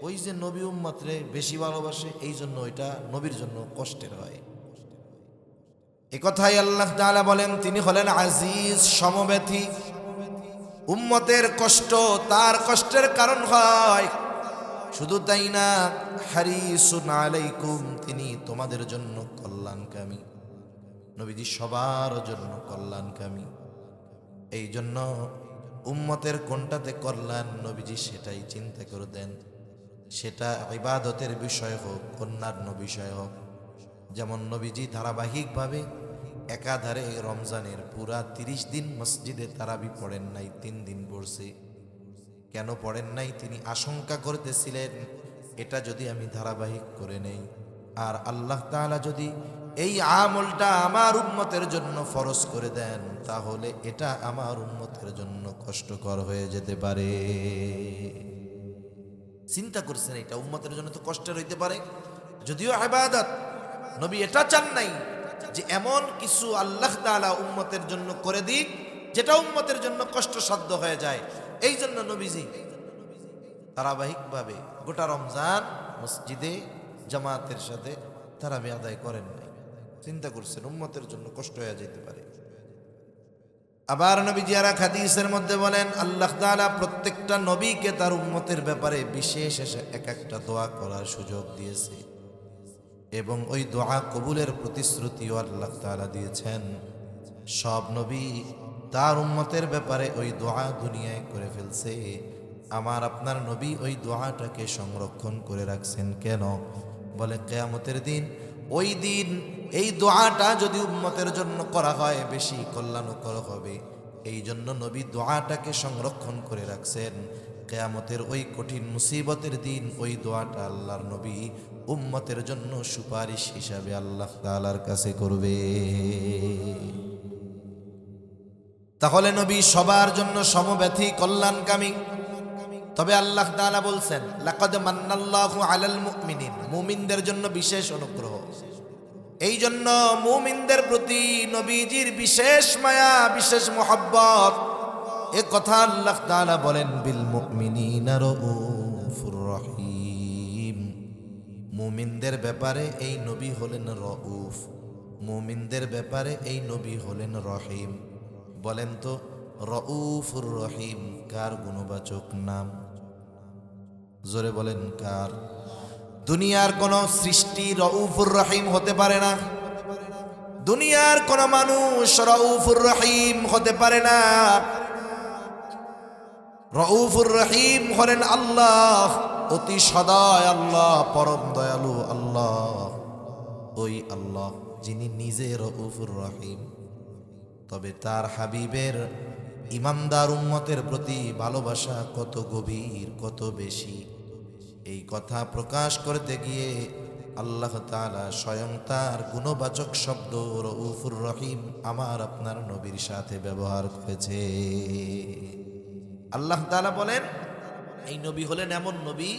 ওই যে নবী উম্মতরে বেশি ভালোবাসে, এই জন্য ওইটা নবীর জন্য কষ্টের হয়। এ কথাই আল্লাহ তাআলা বলেন, তিনি হলেন আজিজ, সমব্যথী। উম্মতের কষ্ট তার কষ্টের কারণ হয়। শুধু তাই না, হারিসুন আলাইকুম, তিনি তোমাদের জন্য কল্যাণকামী। নবীজি সবার জন্য কল্যাণকামী। এই জন্য উম্মতের কোনটাতে কল্যাণ, নবীজি সেটাই চিন্তা করে দেন। সেটা ইবাদতের বিষয় হোক, অন্যান্য বিষয় হোক। যেমন নবীজি ধারাবাহিকভাবে একাধারে রমজানের পুরা 30 দিন মসজিদে তারাবি পড়েন নাই, 3 দিন পড়ছে। কেন পড়েন নাই? তিনি আশঙ্কা করতেছিলেন, এটা যদি আমি ধারাবাহিক করে নেই, আর আল্লাহ তাআলা যদি এই আমলটা আমার উম্মতের জন্য ফরজ করে দেন, তাহলে এটা আমার উম্মতের জন্য কষ্টকর হয়ে যেতে পারে। চিন্তা করছেন, এটা উম্মতের জন্য তো কষ্টের হইতে পারে, যদিও ইবাদত। নবী এটা চান নাই যে এমন কিছু আল্লাহ তাআলা উম্মতের জন্য করে দিক যেটা উম্মতের জন্য কষ্টসাধ্য হয়ে যায়। এই জন্য নবীজি ধারাবাহিকভাবে গোটা রমজান মসজিদে জামাতের সাথে তারাবি আদায় করেন নাই। চিন্তা করছেন উম্মতের জন্য কষ্ট হয়ে যেতে পারে। আবার নবীজি আর এক হাদিসের মধ্যে বলেন, আল্লাহ তাআলা প্রত্যেকটা নবীকে তার উম্মতের ব্যাপারে বিশেষ এক একটা দোয়া করার সুযোগ দিয়েছে, এবং ওই দোয়া কবুলের প্রতিশ্রুতিও আল্লাহ তাআলা দিয়েছেন। সব নবী তার উম্মতের ব্যাপারে ওই দোয়া দুনিয়ায় করে ফেলছে। আমার আপনার নবী ওই দোয়াটাকে সংরক্ষণ করে রাখছেন। কেন? বলে কিয়ামতের দিন, ওই দিন এই দোয়াটা যদি উম্মতের জন্য করা হয় বেশি কল্যাণকর হবে। এই জন্য নবী দোয়াটাকে সংরক্ষণ করে রাখছেন। কিয়ামতের ওই কঠিন মুসিবতের দিন ওই দোয়াটা আল্লাহর নবী উম্মতের জন্য সুপারিশ হিসাবে আল্লাহ তাআলার কাছে করবে। তাহলে নবী সবার জন্য সমব্যথী, কল্যাণকামী। তবে আল্লাহ তাআলা বলছেন, লাকাদ মান্নাল্লাহু আলাল মুমিনিন, মুমিনদের জন্য বিশেষ অনুগ্রহ। এই জন্য মুমিনদের প্রতি নবীজির বিশেষ মায়া, বিশেষ মোহাব্বত। এ কথা আল্লাহ তাআলা বলেন, বিল মুমিনিনা রাউফুর রহিম। মুমিনদের ব্যাপারে এই নবী হলেন রউফ, মুমিনদের ব্যাপারে এই নবী হলেন রহিম। বলেন তো, রউফুর রহিম কার গুণবাচক নাম? জোরে বলেন, কার? দুনিয়ার কোন সৃষ্টি রউফুর রহিম হতে পারে না। দুনিয়ার কোন মানুষ রউফুর রহিম হতে পারে না। রউফুর রহিম হলেন আল্লাহ, অতি সদয় আল্লাহ, পরম দয়ালু আল্লাহ। ওই আল্লাহ যিনি নিজে রউফুর রহিম, তবে তার হাবিবের ইমানদার উম্মতের প্রতি ভালোবাসা কত গভীর, কত বেশি, এই কথা প্রকাশ করতে গিয়ে আল্লাহ তাআলা স্বয়ং তার গুণবাচক শব্দ রউফুর রহিম আমার আপনার নবীর সাথে ব্যবহার করেছে। আল্লাহ তাআলা বলেন, এই নবী হলেন এমন নবী,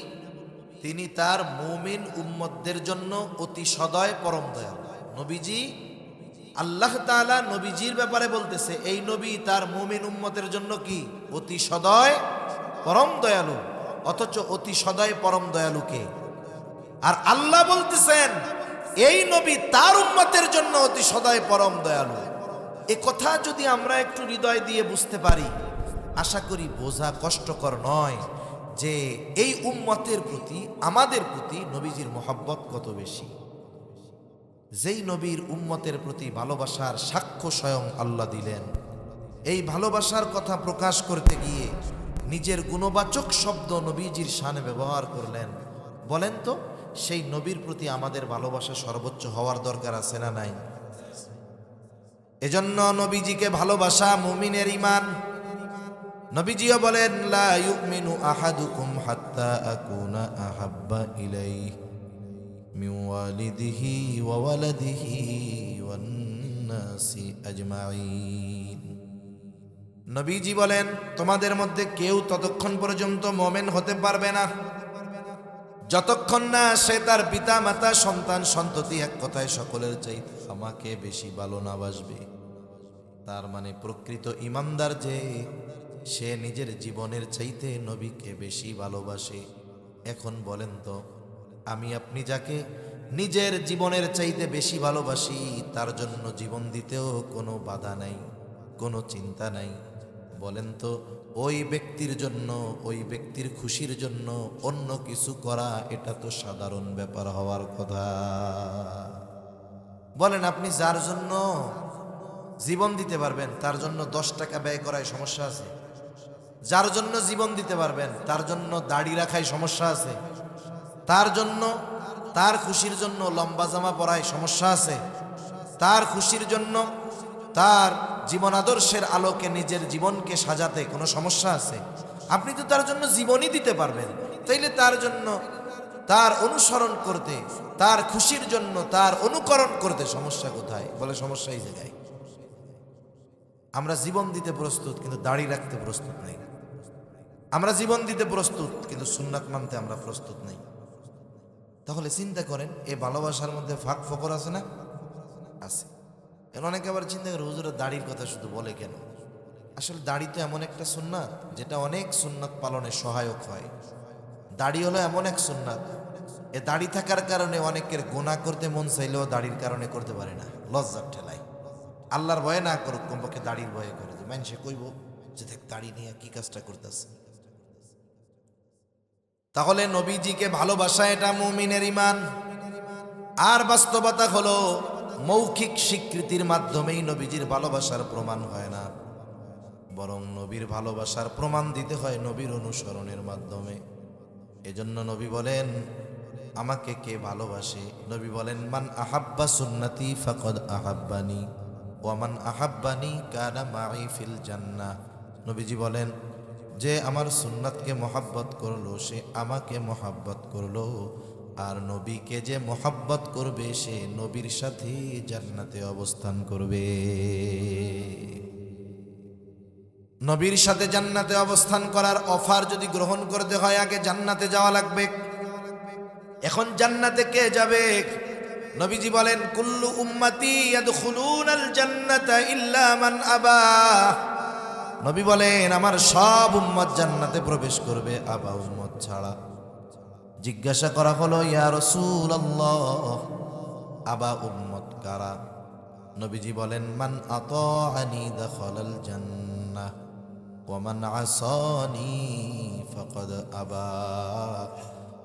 তিনি তার মুমিন উম্মতদের জন্য অতি সদয়, পরম দয়ালু। নবীজি, আল্লাহ তাআলা নবীজির ব্যাপারে বলতেছে, এই নবী তার মুমিন উম্মতের জন্য কি? অতি সদয়, পরম দয়ালু। অথচ অতি সদয় পরম দয়ালুকে আর আল্লাহ বলতেছেন এই নবী তার উম্মতের জন্য অতি সদয় পরম দয়ালু। এ কথা যদি আমরা একটু হৃদয় দিয়ে বুঝতে পারি, আশা করি বোঝা কষ্টকর নয় যে এই উম্মতের প্রতি, আমাদের প্রতি নবীজির মহব্বত কত বেশি। যেই নবীর উম্মতের প্রতি ভালোবাসার সাক্ষ্য স্বয়ং আল্লাহ দিলেন, এই ভালোবাসার কথা প্রকাশ করতে গিয়ে নিজের গুণবাচক শব্দ নবীজির শানে ব্যবহার করলেন। বলেন তো, সেই নবীর প্রতি আমাদের ভালোবাসা সর্বোচ্চ হওয়ার দরকার আছে না নাই? এজন্য নবীজিকে ভালোবাসা মুমিনের ঈমান। নবীজিও বলেন, লা ইউমিনু আহাদুকুম হাত্তা আকুনা আহাব্বা ইলাইহি মিন ওয়ালিদিহি ওয়া ওয়ালাদিহি ওয়ান নাসি আজমাইন। নবীজি বলেন, তোমাদের মধ্যে কেউ ততক্ষণ পর্যন্ত মোমেন হতে পারবে না যতক্ষণ না সে তার পিতা মাতা সন্তান সন্ততি এক কথায় সকলের চাইতে আমাকে বেশি ভালো না বাসবে। তার মানে প্রকৃত ইমানদার যে সে নিজের জীবনের চাইতে নবীকে বেশি ভালোবাসে। এখন বলেন তো, আমি আপনি যাকে নিজের জীবনের চাইতে বেশি ভালোবাসি তার জন্য জীবন দিতেও কোনো বাধা নাই, কোনো চিন্তা নাই, বলেন তো ওই ব্যক্তির জন্য, ওই ব্যক্তির খুশির জন্য অন্য কিছু করা এটা তো সাধারণ ব্যাপার হওয়ার কথা। বলেন আপনি যার জন্য জীবন দিতে পারবেন তার জন্য 10 টাকা ব্যয় করায় সমস্যা আছে? যার জন্য জীবন দিতে পারবেন তার জন্য দাড়ি রাখায় সমস্যা আছে? তার জন্য, তার খুশির জন্য লম্বা জামা পরায় সমস্যা আছে? তার খুশির জন্য, তার জীবন আদর্শের আলোকে নিজের জীবনকে সাজাতে কোনো সমস্যা আছে? আপনি তো তার জন্য জীবনই দিতে পারবেন, তাইলে তার জন্য, তার অনুসরণ করতে, তার খুশির জন্য তার অনুকরণ করতে সমস্যা কোথায়? বলে সমস্যা এই জায়গায়। আমরা জীবন দিতে প্রস্তুত কিন্তু দাড়ি রাখতে প্রস্তুত নেই। আমরা জীবন দিতে প্রস্তুত কিন্তু সুন্নাত মানতে আমরা প্রস্তুত নেই। তাহলে চিন্তা করেন, এই ভালোবাসার মধ্যে ফাঁক ফোকর আছে না? আছে। এখন অনেকে আবার চিন্তা করে হুজুরের দাড়ির কথা শুধু বলে কেন? আসলে দাড়ি তো এমন একটা সুন্নাত যেটা অনেক সুন্নাত পালনে সহায়ক হয়। দাড়ি হলো এমন এক সুন্নাত, এ দাড়ি থাকার কারণে অনেকের গুনাহ করতে মন চাইলেও দাড়ির কারণে করতে পারে না, লজ্জার ঠেলায়। আল্লাহর ভয়ে না করুক, কমপক্ষে দাড়ির ভয়ে করে, যে মানুষে কইব যে দেখ দাড়ি নিয়ে কি কাজটা করতেছে। তাহলে নবীজিকে ভালোবাসা এটা মুমিনের ঈমান। আর বাস্তবতা হলো মৌখিক স্বীকৃতির মাধ্যমেই নবীজির ভালোবাসার প্রমাণ হয় না, বরং নবীর ভালোবাসার প্রমাণ দিতে হয় নবীর অনুসরণের মাধ্যমে। এজন্য নবী বলেন, আমাকে কে ভালোবাসে? নবী বলেন, মান আহাব্বা সুন্নতি ফাকাদ আহাব্বানি ওয়া মান আহাব্বানি কানা মাই ফিল জান্নাহ। নবীজি বলেন, যে আমার সুন্নাতকে মহাব্বত করলো সে আমাকে মহাব্বত করলো, আর নবীকে যে মহাব্বত করবে সে নবীর সাথে জান্নাতে অবস্থান করবে। নবীর সাথে জান্নাতে অবস্থান করার অফার যদি গ্রহণ করতে হয় আগে জান্নাতে যাওয়া লাগবে। এখন জান্নাতে কে যাবে? নবীজি বলেন, কুল্লু উম্মতি ইয়াদখুলুনাল জান্নাতা ইল্লা মান আবা। নবী বলেন, আমার সব উম্মত জান্নাতে প্রবেশ করবে, আবা উম্মত ছাড়া। জিজ্ঞাসা করা হলো, ইয়া রাসূলুল্লাহ, আবা উম্মত কারা? নবীজি বলেন, মান আতাআনি দাখালাল জান্নাহ ওয়া মান আসানি ফাকাদ আবা।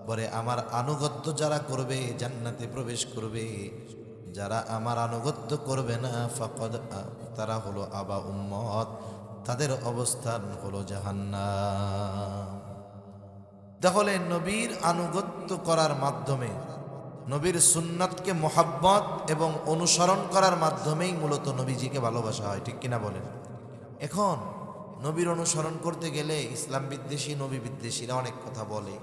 বলে আমার আনুগত্য যারা করবে জান্নাতে প্রবেশ করবে, যারা আমার আনুগত্য করবে না ফাকাদ, তারা হলো আবা উম্মত, তাদের অবস্থান হলো জাহান্নাম। তাহলে নবীর আনুগত্য করার মাধ্যমে, নবীর সুন্নাতকে মোহাব্বত এবং অনুসরণ করার মাধ্যমেই মূলত নবীজিকে ভালোবাসা হয়, ঠিক কিনা বলেন? এখন নবীর অনুসরণ করতে গেলে ইসলাম বিদ্বেষী, নবী বিদ্বেষীরা অনেক কথা বলে।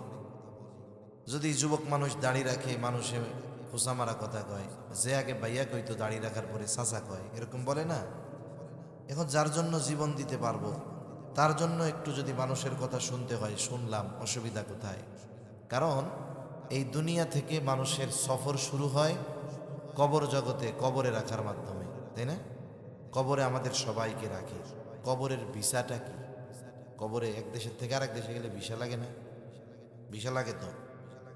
যদি যুবক মানুষ দাড়ি রাখে, মানুষে খোসা মারা কথা কয়, যে আগে ভাইয়া কইতো দাড়ি রাখার পরে চাচা কয়, এরকম বলে না? এখন যার জন্য জীবন দিতে পারবো তার জন্য একটু যদি মানুষের কথা শুনতে হয়, শুনলাম, অসুবিধা কোথায়? কারণ এই দুনিয়া থেকে মানুষের সফর শুরু হয় কবর জগতে, কবরে রাখার মাধ্যমে, তাই না? কবরে আমাদের সবাইকে রাখে। কবরের ভিসাটা কি? কবরে এক দেশের থেকে আরেক দেশে গেলে ভিসা লাগে না? ভিসা লাগে তো,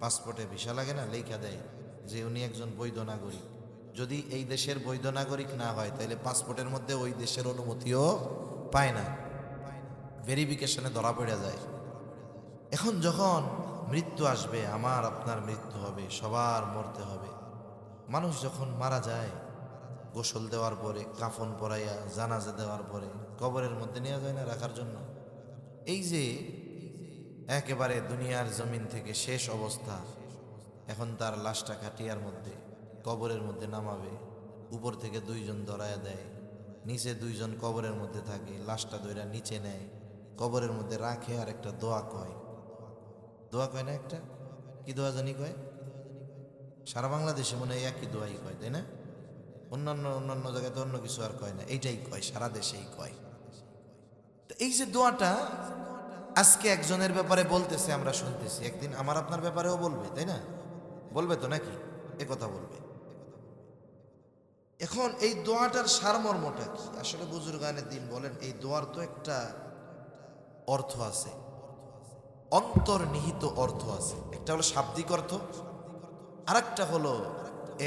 পাসপোর্টে ভিসা লাগে না? লেখা দেয় যে উনি একজন বৈধ নাগরিক। যদি এই দেশের বৈধ নাগরিক না হয় তাহলে পাসপোর্টের মধ্যে ওই দেশের অনুমতিও পায় না, ভেরিফিকেশনে ধরা পড়ে যায়। এখন যখন মৃত্যু আসবে, আমার আপনার মৃত্যু হবে, সবার মরতে হবে। মানুষ যখন মারা যায়, গোসল দেওয়ার পরে, কাফন পরাইয়া, জানাজা দেওয়ার পরে কবরের মধ্যে নেওয়া যায় না রাখার জন্য? এই যে একেবারে দুনিয়ার জমিন থেকে শেষ অবস্থা, এখন তার লাশটা খাটিয়ার মধ্যে, কবরের মধ্যে নামাবে, উপর থেকে 2 জন ধরায়া দেয়, নিচে 2 জন কবরের মধ্যে থাকে, লাশটা ধইরা নিচে নেয়, কবরের মধ্যে রাখে, আর একটা দোয়া কয়। দোয়া কয় না একটা? কি দোয়া জানি কয়? সারা বাংলাদেশে মনে হয় একই দোয়াই কয়, তাই না? অন্যান্য জায়গায় তো অন্য কিছু আর কয় না, এইটাই কয়, সারা দেশেই কয়। এই যে দোয়াটা আজকে একজনের ব্যাপারে বলতেছে, আমরা শুনতেছি, একদিন আমার আপনার ব্যাপারেও বলবে, তাই না? বলবে তো নাকি? এ কথা বলবে। এখন এই দোয়াটার সারমর্মটা কি? আসলে বুজুর্গানের দিন বলেন, এই দোয়ার তো একটা অর্থ আছে, অন্তর্নিহিত অর্থ আছে। একটা হলো শাব্দিক অর্থ, আরেকটা হলো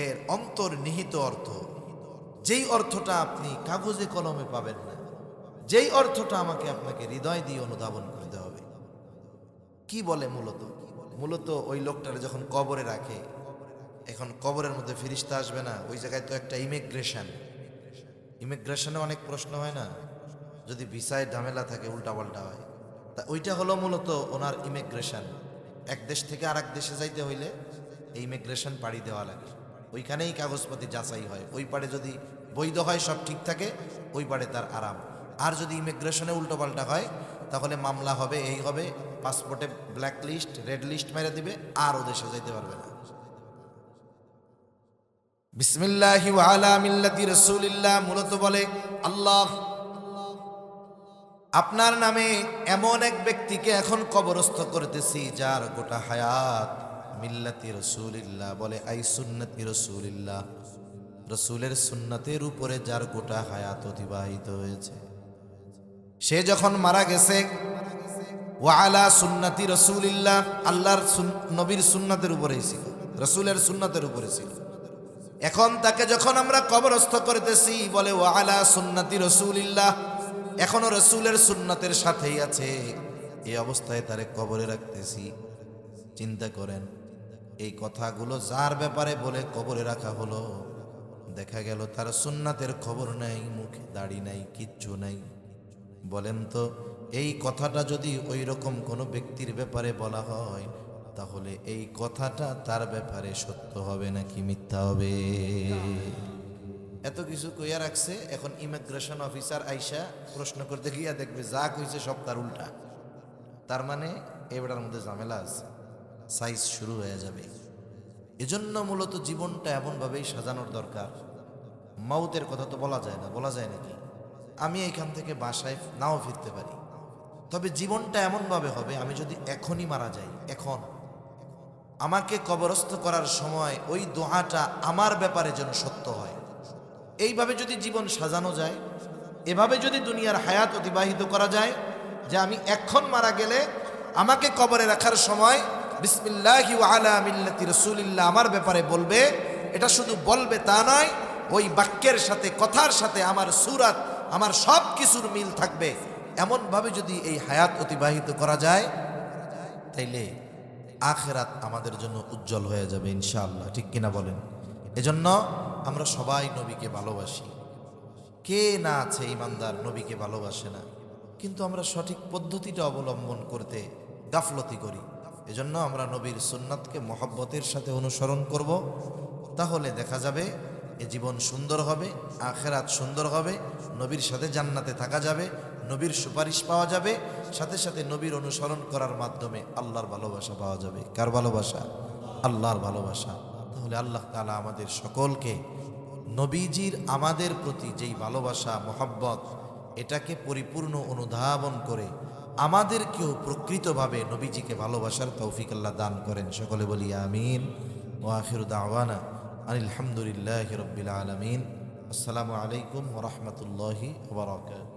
এর অন্তর্নিহিত অর্থ, যেই অর্থটা আপনি কাগজে কলমে পাবেন না, যেই অর্থটা আমাকে আপনাকে হৃদয় দিয়ে অনুধাবন করতে হবে। কি বলে মূলত? মূলত ওই লোকটারে যখন কবরে রাখে, এখন কবরের মধ্যে ফেরেশতা আসবে না, ওই জায়গায় তো একটা ইমিগ্রেশনে অনেক প্রশ্ন হয় না, যদি ভিসায় ঝামেলা থাকে, উল্টাপাল্টা হয়, তা ওইটা হলো মূলত ওনার ইমিগ্রেশন। এক দেশ থেকে আর এক দেশে যাইতে হইলে এই ইমিগ্রেশন পাড়ি দেওয়া লাগে, ওইখানেই কাগজপাতি যাচাই হয়। ওই পারে যদি বৈধ হয়, সব ঠিক থাকে, ওই পারে তার আরাম। আর যদি ইমিগ্রেশনে উল্টোপাল্টা হয়, তাহলে মামলা হবে, এই হবে, পাসপোর্টে ব্ল্যাক লিস্ট, রেড লিস্ট মেরে দিবে, আর ও দেশে যাইতে পারবে না। বিসমিল্লাহি ওয়া আলা মিল্লাতি রাসূলিল্লাহ মূলত বলে, আল্লাহ আপনার নামে এমন এক ব্যক্তিকে এখন কবরস্থ করতেছি যার গোটা হায়াত মিল্লাতি রাসূলিল্লাহ, বলে আই সুন্নতি রাসূলিল্লাহ, রসুলের সুন্নতের উপরে যার গোটা হায়াত অতিবাহিত হয়েছে। সে যখন মারা গেছে, ওয়া আলা সুন্নতি রাসূলিল্লাহ, আল্লাহর নবীর সুন্নতের উপরেই ছিল, রসুলের সুন্নতের উপরে ছিল। এখন তাকে যখন আমরা কবরস্থ করতেছি, বলে ওয়া আলা সুন্নতি রাসূলিল্লাহ, এখনো রসুলের সুন্নতের সাথেই আছে, এই অবস্থায় তারে কবরে রাখতেছি। চিন্তা করেন, এই কথাগুলো যার ব্যাপারে বলে কবরে রাখা হলো, দেখা গেল তার সুন্নাতের খবর নাই, মুখে দাড়ি নাই, কিচ্ছু নাই। বলেন তো, এই কথাটা যদি ওই রকম কোনো ব্যক্তির ব্যাপারে বলা হয়, তাহলে এই কথাটা তার ব্যাপারে সত্য হবে নাকি মিথ্যা হবে? এত কিছু কইয়া রাখছে, এখন ইমিগ্রেশন অফিসার আইসা প্রশ্ন করতে গিয়া দেখবে যা কইছে সব তার উল্টা। তার মানে এবারের মধ্যে ঝামেলা আছে, সাইজ শুরু হয়ে যাবে। এজন্য মূলত জীবনটা এমনভাবেই সাজানোর দরকার। মাউতের কথা তো বলা যায় না, বলা যায় নাকি? আমি এইখান থেকে বাসায় নাও ফিরতে পারি, তবে জীবনটা এমনভাবে হবে, আমি যদি এখনই মারা যাই, এখন আমাকে কবরস্থ করার সময় ওই দোয়াটা আমার ব্যাপারে যেন সত্য হয়। এইভাবে যদি জীবন সাজানো যায়, এভাবে যদি দুনিয়ার হায়াত অতিবাহিত করা যায়, যে আমি এখন মারা গেলে আমাকে কবরে রাখার সময় বিসমিল্লাহি ওয়া আলা মিল্লাতি রাসূলিল্লাহ আমার ব্যাপারে বলবে, এটা শুধু বলবে তা নয়, ওই বাক্যের সাথে, কথার সাথে আমার সূরাত, আমার সব কিছুর মিল থাকবে। এমনভাবে যদি এই হায়াত অতিবাহিত করা যায়, তাইলে আখিরাত আমাদের জন্য উজ্জ্বল হয়ে যাবে ইনশাআল্লাহ। ঠিক কিনা বলেন? এজন্য আমরা সবাই নবীকে ভালোবাসি। কে না আছে ইমানদার নবীকে ভালোবাসে না? কিন্তু আমরা সঠিক পদ্ধতিটা অবলম্বন করতে গাফলতি করি। এজন্য আমরা নবীর সুন্নাতকে মহব্বতের সাথে অনুসরণ করব, তাহলে দেখা যাবে এ জীবন সুন্দর হবে, আখিরাত সুন্দর হবে, নবীর সাথে জান্নাতে থাকা যাবে, নবীর সুপারিশ পাওয়া যাবে, সাথে সাথে নবীর অনুসরণ করার মাধ্যমে আল্লাহর ভালোবাসা পাওয়া যাবে। কার ভালোবাসা? আল্লাহর ভালোবাসা। তাহলে আল্লাহ তাআলা আমাদের সকলকে নবীজির আমাদের প্রতি যেই ভালোবাসা, মহব্বত, এটাকে পরিপূর্ণ অনুধাবন করে আমাদেরকেও প্রকৃতভাবে নবীজিকে ভালোবাসার তৌফিক আল্লাহ দান করেন। সকলে বলি আমিন। ওয়া আখিরু দাওয়ানা আনিল হামদুলিল্লাহি রাব্বিল আলামিন। আসসালামু আলাইকুম ওয়া রাহমাতুল্লাহি ওয়া বারাকাতুহু।